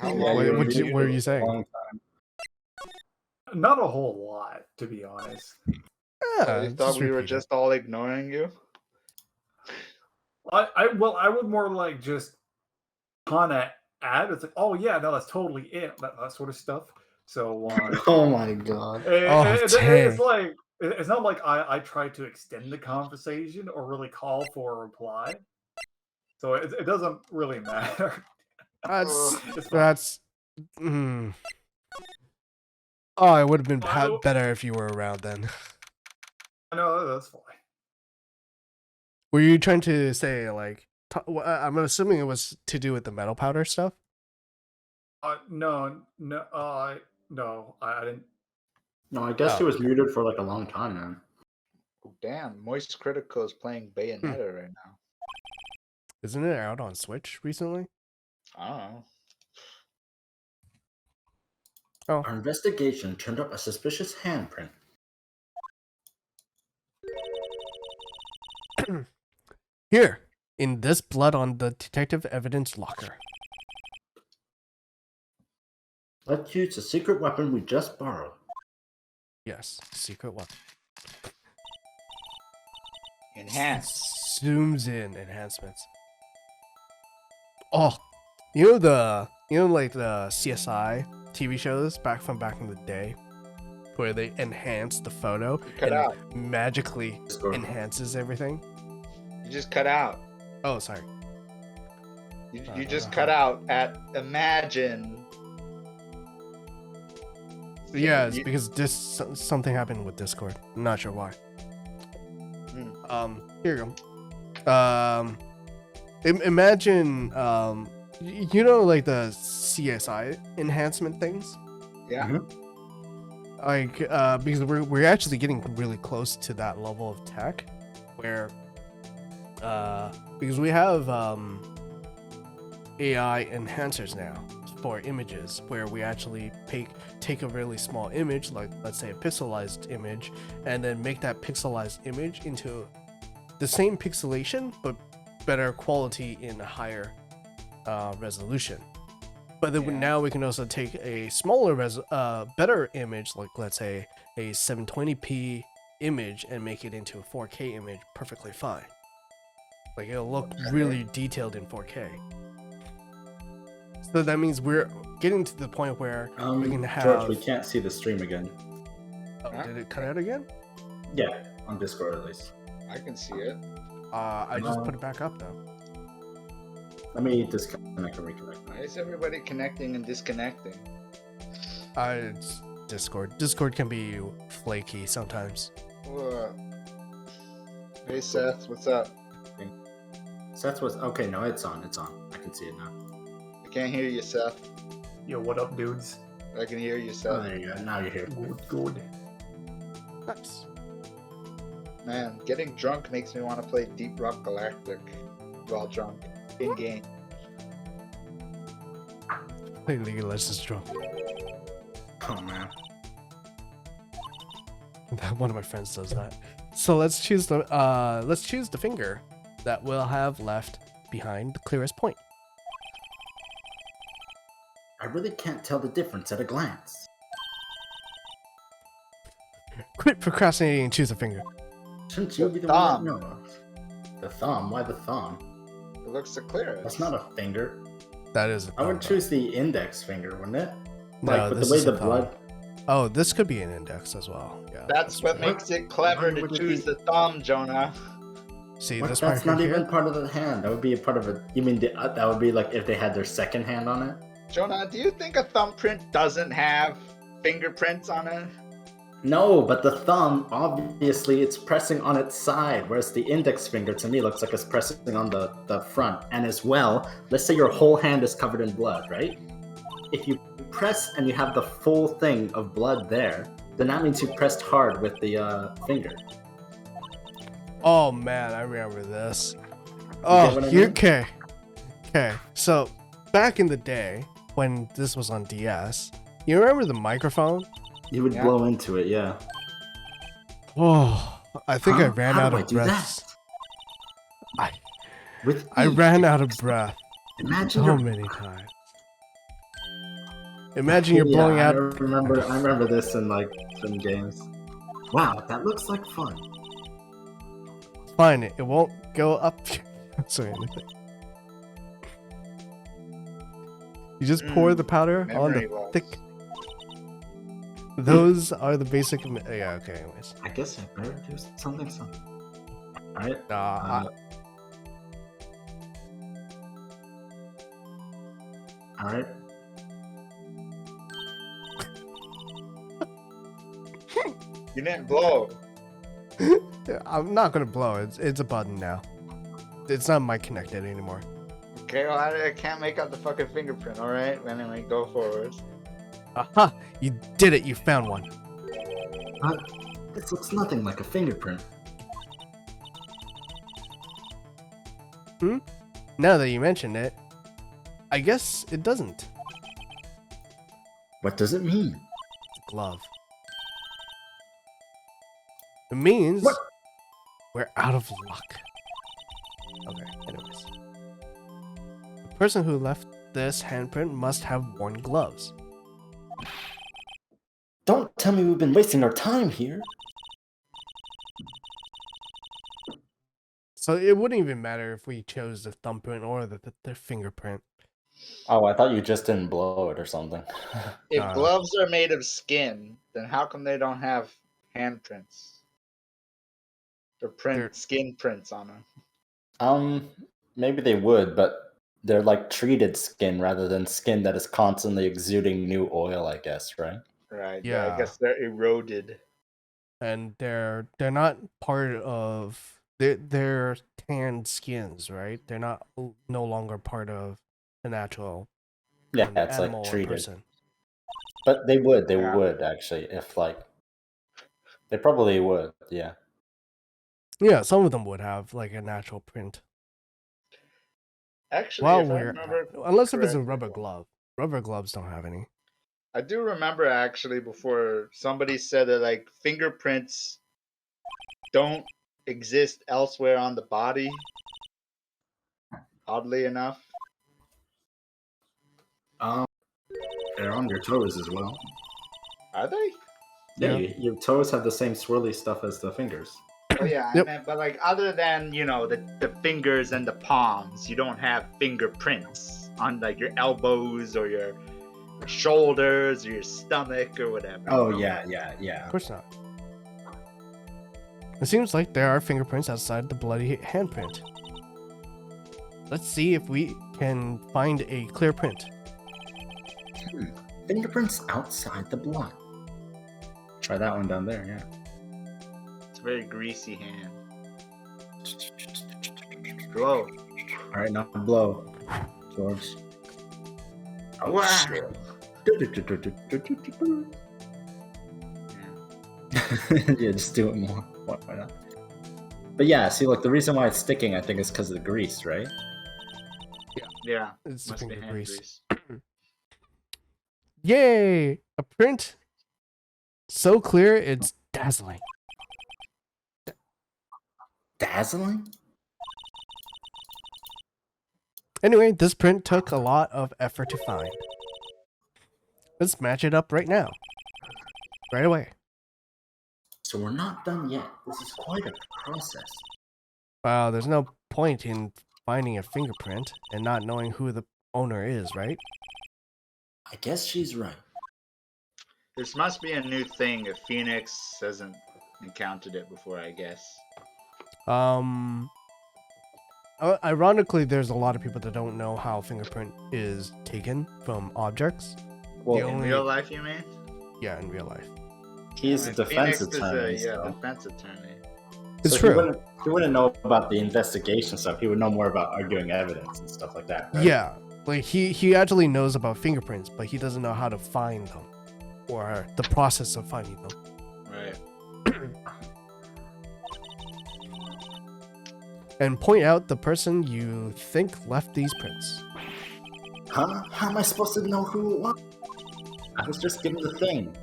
Speaker 1: How
Speaker 4: Yeah,
Speaker 1: long
Speaker 4: you
Speaker 2: What
Speaker 4: were
Speaker 2: what were you
Speaker 4: muted
Speaker 2: saying?
Speaker 4: a long time.
Speaker 3: Not a whole lot, to be honest.
Speaker 2: Yeah,
Speaker 1: You thought we were
Speaker 2: repeat it.
Speaker 1: just all ignoring you?
Speaker 3: I would more like just kind of add. It's like, oh yeah, no, that's totally it. That sort of stuff. So
Speaker 4: Oh my god.
Speaker 3: it's
Speaker 2: dang.
Speaker 3: like it's not like I try to extend the conversation or really call for a reply. So it doesn't really matter.
Speaker 2: That's
Speaker 3: It's fine.
Speaker 2: that's. Oh, it would have been
Speaker 3: Well,
Speaker 2: better if you were around then.
Speaker 3: No, that's fine.
Speaker 2: Were you trying to say like? I'm assuming it was to do with the metal powder stuff.
Speaker 3: No, I didn't.
Speaker 4: No, I guess
Speaker 2: Oh,
Speaker 4: he was
Speaker 2: okay.
Speaker 4: muted for like a long time then.
Speaker 1: Oh, damn, Moist Critical is playing Bayonetta right now.
Speaker 2: Isn't it out on Switch recently?
Speaker 1: I don't know.
Speaker 2: Oh,
Speaker 4: Our investigation turned up a suspicious handprint.
Speaker 2: here in this blood on the detective evidence locker.
Speaker 4: Let's use the secret weapon we just borrowed.
Speaker 2: Yes, secret weapon.
Speaker 1: Enhance.
Speaker 2: Zooms in enhancements. Oh, you know like the CSI TV shows back in the day, where they enhance the photo
Speaker 1: cut
Speaker 2: and
Speaker 1: out.
Speaker 2: magically enhances everything.
Speaker 1: You just cut out.
Speaker 2: Oh, sorry.
Speaker 1: You just cut out at imagine.
Speaker 2: Yeah, it's because something happened with Discord. I'm not sure why. Here you go. Imagine like the CSI enhancement things.
Speaker 1: Yeah.
Speaker 4: Mm-hmm.
Speaker 2: Like because we're actually getting really close to that level of tech where because we have AI enhancers now for images where we actually take a really small image, like let's say a pixelized image, and then make that pixelized image into the same pixelation but better quality in a higher resolution. But then now we can also take a smaller better image, like let's say a 720p image, and make it into a 4K image perfectly fine. Like it'll look really detailed in 4K. So that means we're getting to the point where we can have.
Speaker 4: George, we can't see the stream again.
Speaker 2: Oh, did it cut out again?
Speaker 4: Yeah, on Discord at least.
Speaker 1: I can see it.
Speaker 2: I just put it back up though.
Speaker 4: Let me disconnect and reconnect.
Speaker 1: Why is everybody connecting and disconnecting?
Speaker 2: It's Discord. Discord can be flaky sometimes.
Speaker 1: Hey Seth, what's up?
Speaker 4: Seth was okay. No, it's on. It's on. I can see it now.
Speaker 1: I can't hear you, Seth.
Speaker 3: Yo, what up, dudes?
Speaker 1: I can hear you,
Speaker 4: Oh,
Speaker 1: Seth.
Speaker 4: there you go. Now you're here.
Speaker 3: Good.
Speaker 2: Nice.
Speaker 1: Man, getting drunk makes me want to play Deep Rock Galactic while drunk. In game.
Speaker 2: Play League of Legends drunk.
Speaker 4: Oh man.
Speaker 2: One of my friends does that. So let's choose the finger that we'll have left behind the clearest point.
Speaker 4: I really can't tell the difference at a glance.
Speaker 2: Quit procrastinating and choose a finger.
Speaker 4: Shouldn't you
Speaker 1: The
Speaker 4: be the
Speaker 1: thumb.
Speaker 4: one that knows? The thumb? Why the thumb?
Speaker 1: It looks the clearest.
Speaker 4: That's not a finger.
Speaker 2: That is.
Speaker 4: I would choose the index finger, wouldn't it?
Speaker 2: No,
Speaker 4: Like with
Speaker 2: this
Speaker 4: the way
Speaker 2: is a
Speaker 4: the
Speaker 2: thumb.
Speaker 4: blood.
Speaker 2: Oh, this could be an index as well. Yeah.
Speaker 1: That's what
Speaker 2: right.
Speaker 1: makes it clever
Speaker 4: Why
Speaker 1: to
Speaker 4: would it
Speaker 1: choose
Speaker 4: be-
Speaker 1: the thumb, Jonah.
Speaker 2: See
Speaker 4: What?
Speaker 2: this
Speaker 4: That's
Speaker 2: part
Speaker 4: not
Speaker 2: here?
Speaker 4: even part of the hand. That would be a part of it. You mean that would be like if they had their second hand on it?
Speaker 1: Jonah, do you think a thumbprint doesn't have fingerprints on it?
Speaker 4: No, but the thumb, obviously, it's pressing on its side, whereas the index finger to me looks like it's pressing on the front. And as well, let's say your whole hand is covered in blood, right? If you press and you have the full thing of blood there, then that means you pressed hard with the finger.
Speaker 2: Oh man, I remember this.
Speaker 4: get
Speaker 2: Oh,
Speaker 4: what I
Speaker 2: you
Speaker 4: mean?
Speaker 2: okay? Okay, so back in the day when this was on DS, you remember the microphone?
Speaker 4: You would
Speaker 1: Yeah.
Speaker 4: blow into it, yeah.
Speaker 2: Oh, I think I
Speaker 4: Huh?
Speaker 2: ran
Speaker 4: How
Speaker 2: out
Speaker 4: do I
Speaker 2: of
Speaker 4: do
Speaker 2: breath.
Speaker 4: that? With
Speaker 2: I
Speaker 4: each.
Speaker 2: ran out of breath
Speaker 4: Imagine
Speaker 2: so
Speaker 4: you're
Speaker 2: many times. Imagine you're
Speaker 4: Yeah,
Speaker 2: blowing
Speaker 4: I
Speaker 2: out.
Speaker 4: remember this in like some games. Wow, that looks like fun.
Speaker 2: Fine, it won't go up. Sorry, anything. You just pour the powder on
Speaker 1: Memory
Speaker 2: the
Speaker 1: loss.
Speaker 2: thick. Those are the basic. Yeah. Okay. Anyways.
Speaker 4: I guess I better do something. Alright.
Speaker 2: Nah.
Speaker 4: Alright.
Speaker 1: You didn't blow.
Speaker 2: I'm not gonna blow. It's a button now. It's not mic connected anymore.
Speaker 1: Okay, well, I can't make out the fucking fingerprint, alright? Anyway, go forward.
Speaker 2: Aha! You did it. You found one.
Speaker 4: This looks nothing like a fingerprint.
Speaker 2: Now that you mentioned it, I guess it doesn't.
Speaker 4: What does it mean?
Speaker 2: Glove. It means
Speaker 4: What?
Speaker 2: we're out of luck. Okay, anyways. The person who left this handprint must have worn gloves.
Speaker 4: Don't tell me we've been wasting our time here.
Speaker 2: So it wouldn't even matter if we chose the thumbprint or the fingerprint.
Speaker 4: Oh, I thought you just didn't blow it or something.
Speaker 1: If
Speaker 2: Uh,
Speaker 1: gloves are made of skin, then how come they don't have handprints? Or
Speaker 2: They're-
Speaker 1: skin prints on them?
Speaker 4: Maybe they would, but they're like treated skin rather than skin that is constantly exuding new oil, I guess, right?
Speaker 1: Right.
Speaker 2: Yeah.
Speaker 1: I guess they're eroded.
Speaker 2: And they're not part of they're tanned skins, right? They're not no longer part of the natural
Speaker 4: Yeah, it's
Speaker 2: animal
Speaker 4: like
Speaker 2: or
Speaker 4: treated.
Speaker 2: person.
Speaker 4: But they would
Speaker 1: Yeah.
Speaker 4: actually, if like they probably would, yeah.
Speaker 2: Yeah, some of them would have like a natural print.
Speaker 1: Actually,
Speaker 2: While
Speaker 1: if I
Speaker 2: we're
Speaker 1: remember
Speaker 2: unless if it's a
Speaker 1: correctly-
Speaker 2: rubber glove. Rubber gloves don't have any.
Speaker 1: I do remember actually before somebody said that like fingerprints don't exist elsewhere on the body. Oddly enough.
Speaker 4: They're on your toes as well.
Speaker 1: Are they?
Speaker 4: Yeah,
Speaker 2: Yeah.
Speaker 4: your toes have the same swirly stuff as the fingers.
Speaker 1: Oh yeah,
Speaker 2: Yep.
Speaker 1: I meant, but like other than the fingers and the palms, you don't have fingerprints on like your elbows or your shoulders or your stomach or whatever.
Speaker 4: Oh
Speaker 1: you know?
Speaker 4: yeah.
Speaker 2: Of course not. It seems like there are fingerprints outside the bloody handprint. Let's see if we can find a clear print.
Speaker 4: Fingerprints outside the blood. Try that one down there, yeah.
Speaker 1: It's a very greasy hand. Blow.
Speaker 4: Alright, now blow, George. Oh,
Speaker 1: Wow.
Speaker 4: shit. Yeah, just do it more. Why not? But yeah, see, like the reason why it's sticking, I think, is because of the grease, right?
Speaker 1: Yeah,
Speaker 2: It's
Speaker 1: must be
Speaker 2: finger
Speaker 1: hand
Speaker 2: grease.
Speaker 1: grease.
Speaker 2: Yay! A print so clear it's dazzling.
Speaker 4: Dazzling?
Speaker 2: Anyway, this print took a lot of effort to find. Let's match it up right now. Right away.
Speaker 4: So we're not done yet. This is quite a process.
Speaker 2: Wow, there's no point in finding a fingerprint and not knowing who the owner is, right?
Speaker 4: I guess she's right.
Speaker 1: This must be a new thing if Phoenix hasn't encountered it before, I guess.
Speaker 2: Ironically, there's a lot of people that don't know how fingerprint is taken from objects.
Speaker 4: Well,
Speaker 1: In real life, you mean?
Speaker 2: Yeah, in real life.
Speaker 4: he's a defense
Speaker 1: Phoenix
Speaker 4: attorney.
Speaker 1: is a
Speaker 4: so.
Speaker 1: defense attorney.
Speaker 2: It's
Speaker 4: So
Speaker 2: true.
Speaker 4: He wouldn't know about the investigation stuff. He would know more about arguing evidence and stuff like that. Right?
Speaker 2: Yeah, like he actually knows about fingerprints, but he doesn't know how to find them or the process of finding them.
Speaker 1: Right.
Speaker 2: And point out the person you think left these prints.
Speaker 4: Huh? How am I supposed to know who it was? I was just given the thing.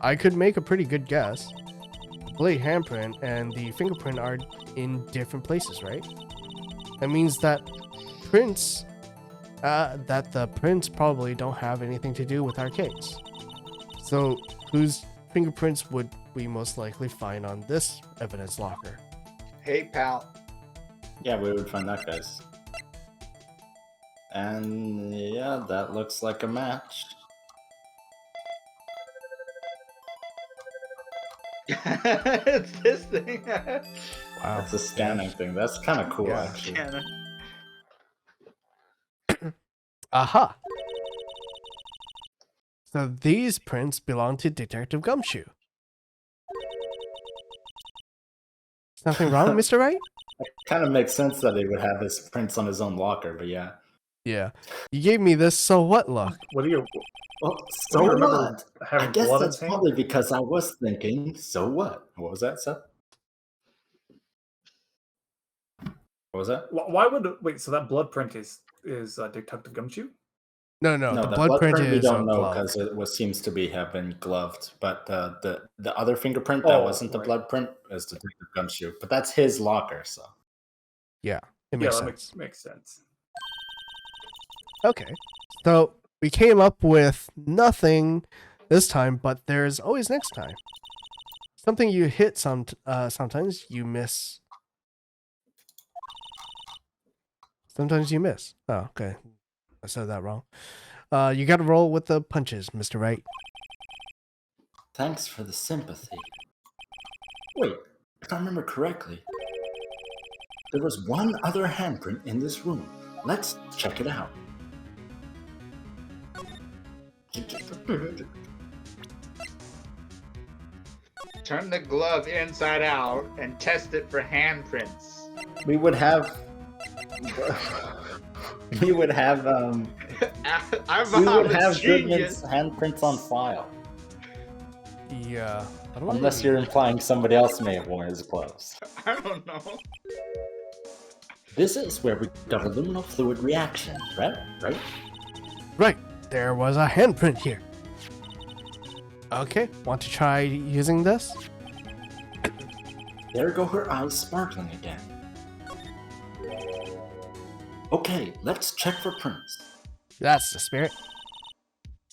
Speaker 2: I could make a pretty good guess. The blade handprint and the fingerprint are in different places, right? That means that the prints probably don't have anything to do with our case. So whose fingerprints would we most likely find on this evidence locker?
Speaker 1: Hey, pal.
Speaker 4: Yeah, we would find that guy's. And yeah, that looks like a match.
Speaker 1: It's this thing.
Speaker 2: Wow.
Speaker 4: That's a scanning thing. That's kind of cool,
Speaker 2: Yeah.
Speaker 4: actually.
Speaker 1: Cannon.
Speaker 2: Aha! So these prints belong to Detective Gumshoe. Something wrong, Mr. Wright?
Speaker 4: Kind of makes sense that he would have his prints on his own locker, but yeah.
Speaker 2: Yeah. You gave me this so what look.
Speaker 3: What do you?
Speaker 4: Well,
Speaker 3: I
Speaker 4: so
Speaker 3: remember
Speaker 4: what? I
Speaker 3: having
Speaker 4: guess
Speaker 3: blood
Speaker 4: that's
Speaker 3: in his hand.
Speaker 4: probably because I was thinking, so what? What was that, Seth? What was that?
Speaker 3: Why would wait? So that blood print is Detective Gumshoe?
Speaker 2: No, the blood print
Speaker 4: we
Speaker 2: is
Speaker 4: don't
Speaker 2: a
Speaker 4: know
Speaker 2: glove.
Speaker 4: because it seems to have been gloved. But the other fingerprint that wasn't the
Speaker 3: right.
Speaker 4: blood print is Detective Gumshoe. But that's his locker, so.
Speaker 2: Yeah, it makes
Speaker 3: Yeah,
Speaker 2: sense.
Speaker 3: that makes sense.
Speaker 2: Okay. So we came up with nothing this time, but there's always next time. Something you hit sometimes you miss. Sometimes you miss. Oh, okay. I said that wrong. You gotta roll with the punches, Mr. Wright.
Speaker 4: Thanks for the sympathy. Wait, if I remember correctly, there was one other handprint in this room. Let's check it out.
Speaker 1: Turn the glove inside out and test it for handprints.
Speaker 4: We would have. We would have.
Speaker 1: I'm
Speaker 4: We would
Speaker 1: a
Speaker 4: have
Speaker 1: genius.
Speaker 4: Goodman's handprints on file.
Speaker 2: Yeah. I don't
Speaker 4: Unless
Speaker 2: really-
Speaker 4: you're implying somebody else may have worn his gloves.
Speaker 1: I don't know.
Speaker 4: This is where we got a luminal fluid reaction, right?
Speaker 2: Right. There was a handprint here. Okay. Want to try using this?
Speaker 4: There go her eyes sparkling again. Okay, let's check for prints.
Speaker 2: That's the spirit.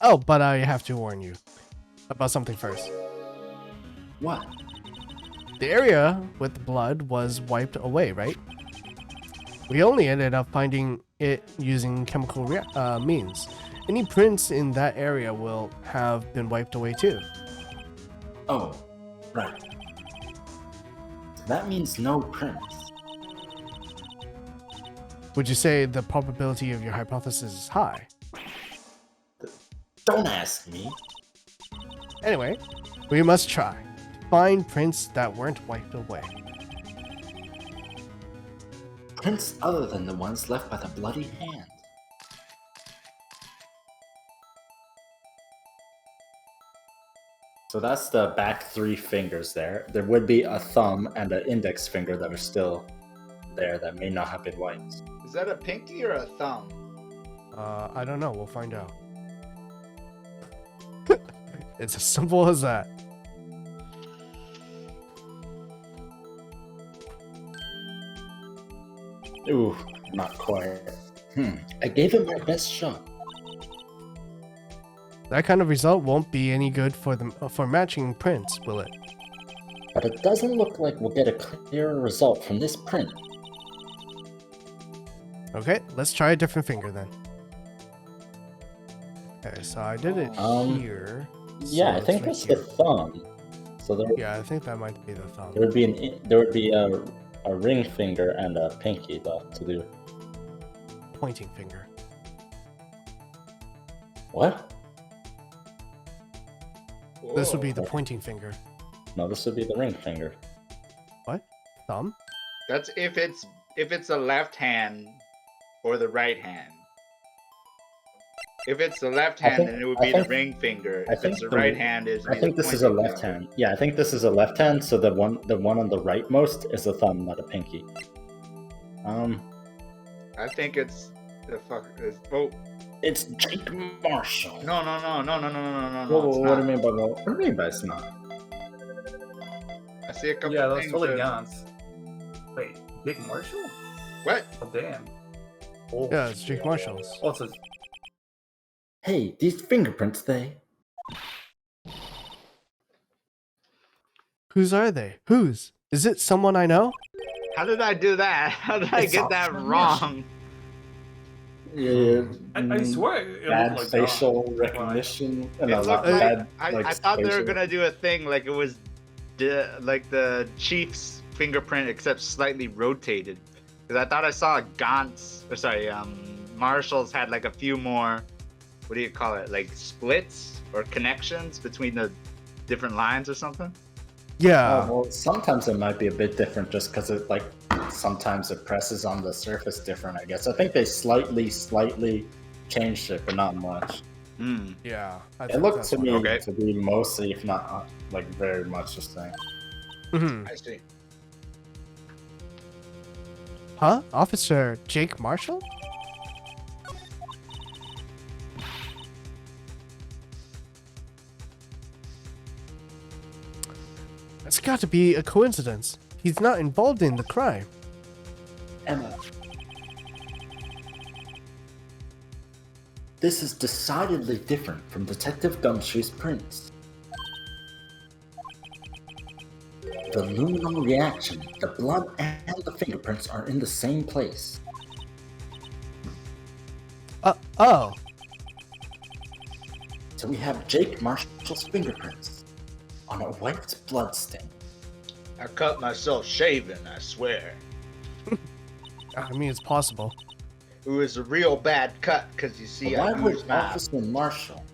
Speaker 2: Oh, but I have to warn you about something first.
Speaker 4: What?
Speaker 2: The area with the blood was wiped away, right? We only ended up finding it using chemical means. Any prints in that area will have been wiped away too.
Speaker 4: Oh, right. That means no prints.
Speaker 2: Would you say the probability of your hypothesis is high?
Speaker 4: Don't ask me.
Speaker 2: Anyway, we must try. Find prints that weren't wiped away.
Speaker 4: Prints other than the ones left by the bloody hand. So that's the back 3 fingers there. There would be a thumb and an index finger that are still there that may not have been wiped.
Speaker 1: Is that a pinky or a thumb?
Speaker 2: I don't know. We'll find out. It's as simple as that.
Speaker 4: Ooh, not quite. I gave it my best shot.
Speaker 2: That kind of result won't be any good for matching prints, will it?
Speaker 4: But it doesn't look like we'll get a clearer result from this print.
Speaker 2: Okay, let's try a different finger then. Okay, so I did it here.
Speaker 4: Yeah, I
Speaker 2: so
Speaker 4: think
Speaker 2: it's
Speaker 4: that's
Speaker 2: right
Speaker 4: the thumb. So there,
Speaker 2: Yeah, I think that might be the thumb.
Speaker 4: there would be a ring finger and a pinky left to do.
Speaker 2: Pointing finger.
Speaker 4: What?
Speaker 2: This would be the
Speaker 1: Whoa.
Speaker 2: pointing finger.
Speaker 4: No, this would be the ring finger.
Speaker 2: What? Thumb?
Speaker 1: That's if it's the left hand or the right hand. If it's the left
Speaker 4: I
Speaker 1: hand,
Speaker 4: think-
Speaker 1: then it would
Speaker 4: I
Speaker 1: be
Speaker 4: think-
Speaker 1: the ring finger.
Speaker 4: I
Speaker 1: If
Speaker 4: think
Speaker 1: it's the
Speaker 4: the-
Speaker 1: right hand, is
Speaker 4: I think this is a left hand. Yeah, I think this is a left hand. So the one on the rightmost is a thumb, not a pinky.
Speaker 1: I think it's the fuck. Oh
Speaker 4: It's Jake Marshall.
Speaker 1: no!
Speaker 4: Whoa,
Speaker 1: It's
Speaker 4: what do
Speaker 1: not.
Speaker 4: you mean by that? What do you mean by it's not?
Speaker 1: I see a couple.
Speaker 3: Yeah, that's
Speaker 1: things
Speaker 3: totally
Speaker 1: that-
Speaker 3: Gans. Wait, Big Marshall?
Speaker 1: What?
Speaker 3: Oh, damn. Oh,
Speaker 2: Yeah, it's Jake Marshall's.
Speaker 3: oh, it's a...
Speaker 4: Hey, these fingerprints, they.
Speaker 2: Whose are they? Whose? Is it someone I know?
Speaker 1: How did I do that? How did I
Speaker 4: It's
Speaker 1: get that
Speaker 4: Optimus.
Speaker 1: wrong?
Speaker 4: Yeah,
Speaker 3: I swear it
Speaker 4: bad
Speaker 3: looked like
Speaker 4: facial
Speaker 3: Gans.
Speaker 4: recognition.
Speaker 1: It
Speaker 4: No,
Speaker 1: looked
Speaker 4: not
Speaker 1: like
Speaker 4: bad,
Speaker 1: I
Speaker 4: like,
Speaker 1: thought they were
Speaker 4: facial-
Speaker 1: gonna do a thing like it was like the Chief's fingerprint except slightly rotated. Because I thought I saw Marshall's had like a few more, what do you call it, like splits or connections between the different lines or something.
Speaker 2: Yeah.
Speaker 4: Oh, well, sometimes it might be a bit different just because it like sometimes it presses on the surface different. I guess I think they slightly changed it, but not much.
Speaker 1: Hmm.
Speaker 2: Yeah. I
Speaker 4: It
Speaker 2: think
Speaker 4: looked
Speaker 2: that's
Speaker 4: to
Speaker 2: what-
Speaker 4: me
Speaker 1: Okay.
Speaker 4: to be mostly, if not like very much, the same.
Speaker 2: Mhm.
Speaker 1: I see.
Speaker 2: Huh? Officer Jake Marshall? It's got to be a coincidence. He's not involved in the crime.
Speaker 4: Emma, this is decidedly different from Detective Gumshoe's prints. The luminal reaction, the blood and the fingerprints are in the same place.
Speaker 2: Oh.
Speaker 4: So we have Jake Marshall's fingerprints on a white blood stain.
Speaker 1: I cut myself shaving, I swear.
Speaker 2: I mean, it's possible.
Speaker 1: It was a real bad cut because you see,
Speaker 4: Why
Speaker 1: I
Speaker 4: would
Speaker 1: used my
Speaker 4: Officer Marshall?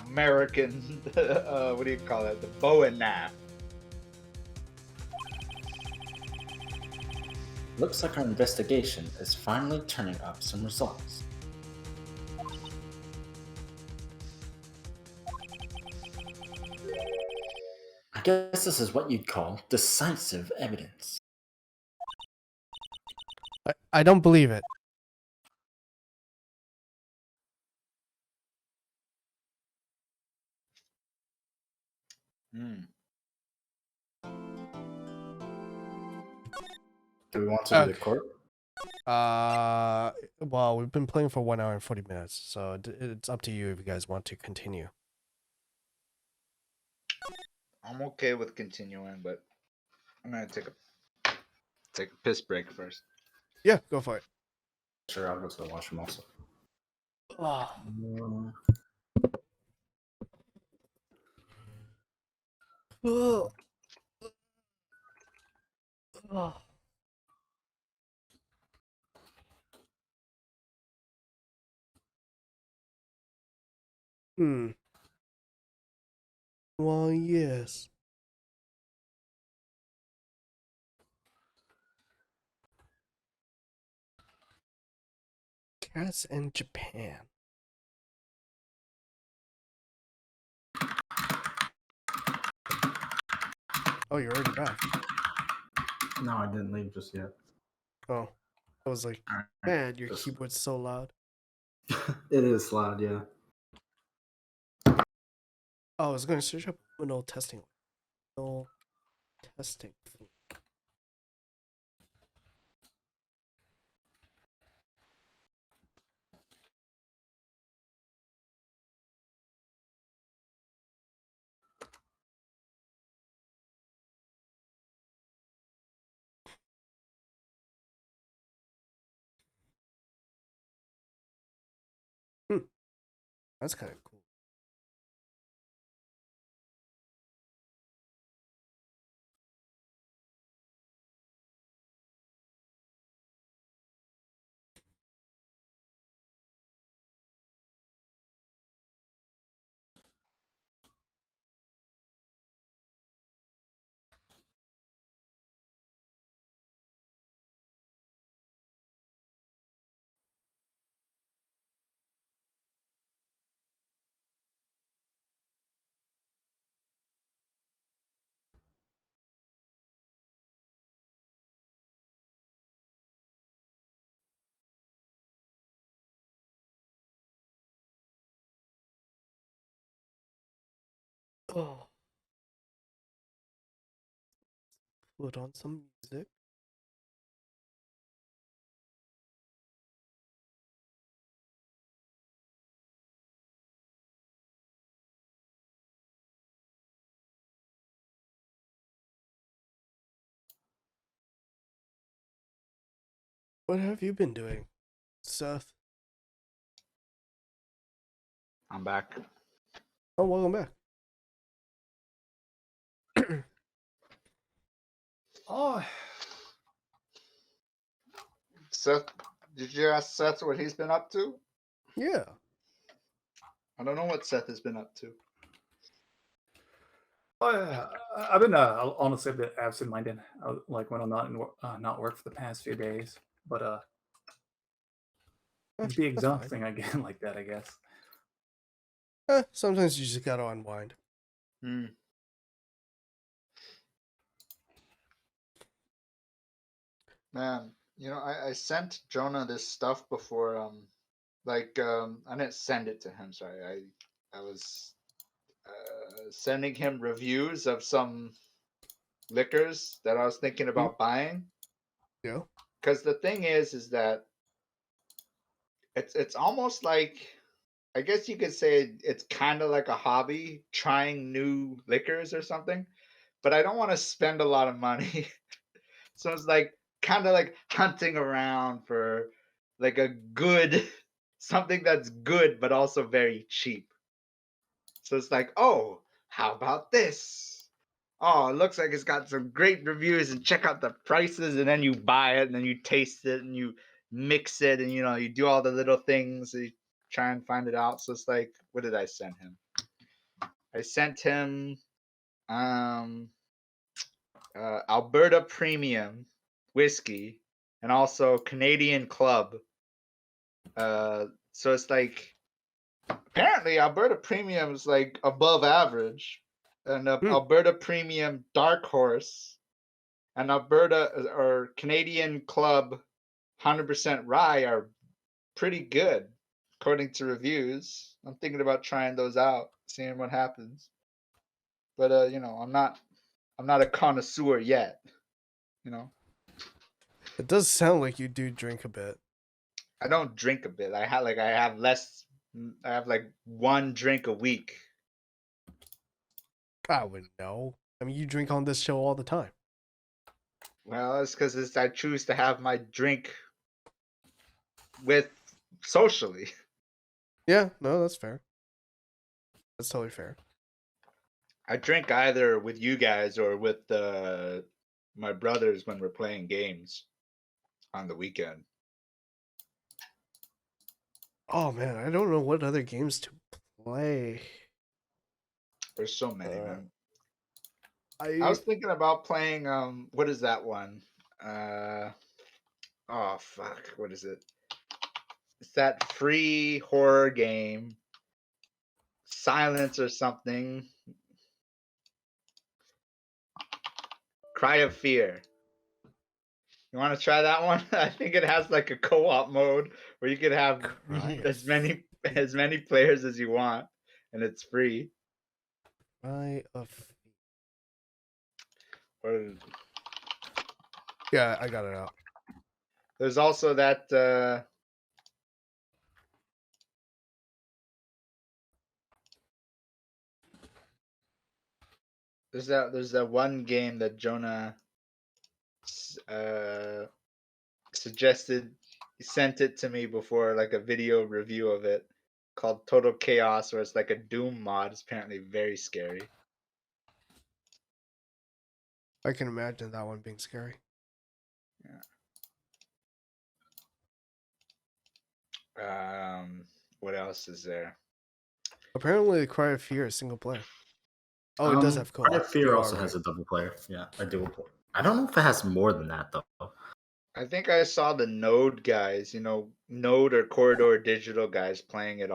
Speaker 1: American, what do you call it, the Bowie knife.
Speaker 4: Looks like our investigation is finally turning up some results. I guess this is what you'd call decisive evidence.
Speaker 2: I don't believe it.
Speaker 1: Hmm.
Speaker 4: Do we want to do the court?
Speaker 2: Well, we've been playing for 1 hour and 40 minutes, so it's up to you if you guys want to continue.
Speaker 1: I'm okay with continuing, but I'm gonna take a piss break first.
Speaker 2: Yeah, go for it.
Speaker 4: Sure, I'll go to the washroom also.
Speaker 2: Oh. Hmm. Well, yes. Cats in Japan. Oh, you're already back.
Speaker 4: No, I didn't leave just yet.
Speaker 2: Oh. I was like,
Speaker 4: Alright,
Speaker 2: man, your
Speaker 4: just-
Speaker 2: keyboard's so loud.
Speaker 4: It is loud, yeah.
Speaker 2: Oh, I was going to search up window testing. Window testing. That's kind of cool. Oh, put on some music. What have you been doing, Seth?
Speaker 1: I'm back.
Speaker 2: Oh, welcome back.
Speaker 3: Oh,
Speaker 1: Seth, did you ask Seth what he's been up to?
Speaker 2: Yeah.
Speaker 1: I don't know what Seth has been up to.
Speaker 3: I've been honestly a bit absent-minded, like when I'm not not work for the past few days. But it'd be
Speaker 2: That's fine.
Speaker 3: exhausting again like that, I guess.
Speaker 2: Sometimes you just gotta unwind.
Speaker 1: Hmm. Man, I sent Jonah this stuff before. I didn't send it to him. Sorry, I was sending him reviews of some liquors that I was thinking about buying.
Speaker 2: Yeah.
Speaker 1: Because the thing is that it's almost like, I guess you could say it's kind of like a hobby, trying new liquors or something. But I don't want to spend a lot of money. So it's like kind of like hunting around for like a good something that's good but also very cheap. So it's like, oh, how about this? Oh, it looks like it's got some great reviews, and check out the prices, and then you buy it and then you taste it and you mix it, and you do all the little things, you try and find it out. So it's like, what did I send him? I sent him um Alberta Premium whiskey and also Canadian Club. So it's like, apparently Alberta Premium is like above average, and Alberta Premium Dark Horse and Alberta or Canadian Club 100% rye are pretty good according to reviews. I'm thinking about trying those out, seeing what happens. But I'm not a connoisseur yet, you know.
Speaker 2: It does sound like you do drink a bit.
Speaker 1: I don't drink a bit. I have less. I have like one drink a week.
Speaker 2: I wouldn't know. I mean, you drink on this show all the time.
Speaker 1: Well, it's because I choose to have my drink with socially.
Speaker 2: Yeah, no, that's fair. That's totally fair.
Speaker 1: I drink either with you guys or with my brothers when we're playing games on the weekend.
Speaker 2: Oh man, I don't know what other games to play.
Speaker 1: There's so many,
Speaker 2: Uh,
Speaker 1: man. I
Speaker 2: I
Speaker 1: was thinking about playing what is that one? Oh fuck, what is it? It's that free horror game, Silence or something. Cry of Fear. You want to try that one? I think it has like a co-op mode where you could have
Speaker 2: Cry
Speaker 1: as
Speaker 2: of
Speaker 1: many players as you want, and it's free.
Speaker 2: Cry of
Speaker 1: Or
Speaker 2: Yeah, I got it out.
Speaker 1: there's also that there's that one game that Jonah suggested. He sent it to me before, like a video review of it, called Total Chaos, where it's like a Doom mod. It's apparently very scary.
Speaker 2: I can imagine that one being scary.
Speaker 1: What else is there?
Speaker 2: Apparently, the Cry of Fear is single player. Oh, it does have co-op.
Speaker 4: Cry of Fear
Speaker 2: You are
Speaker 4: also
Speaker 2: right.
Speaker 4: has a double player. Yeah, a dual player. I don't know if it has more than that though.
Speaker 1: I think I saw the Node guys, Node or Corridor Digital guys playing it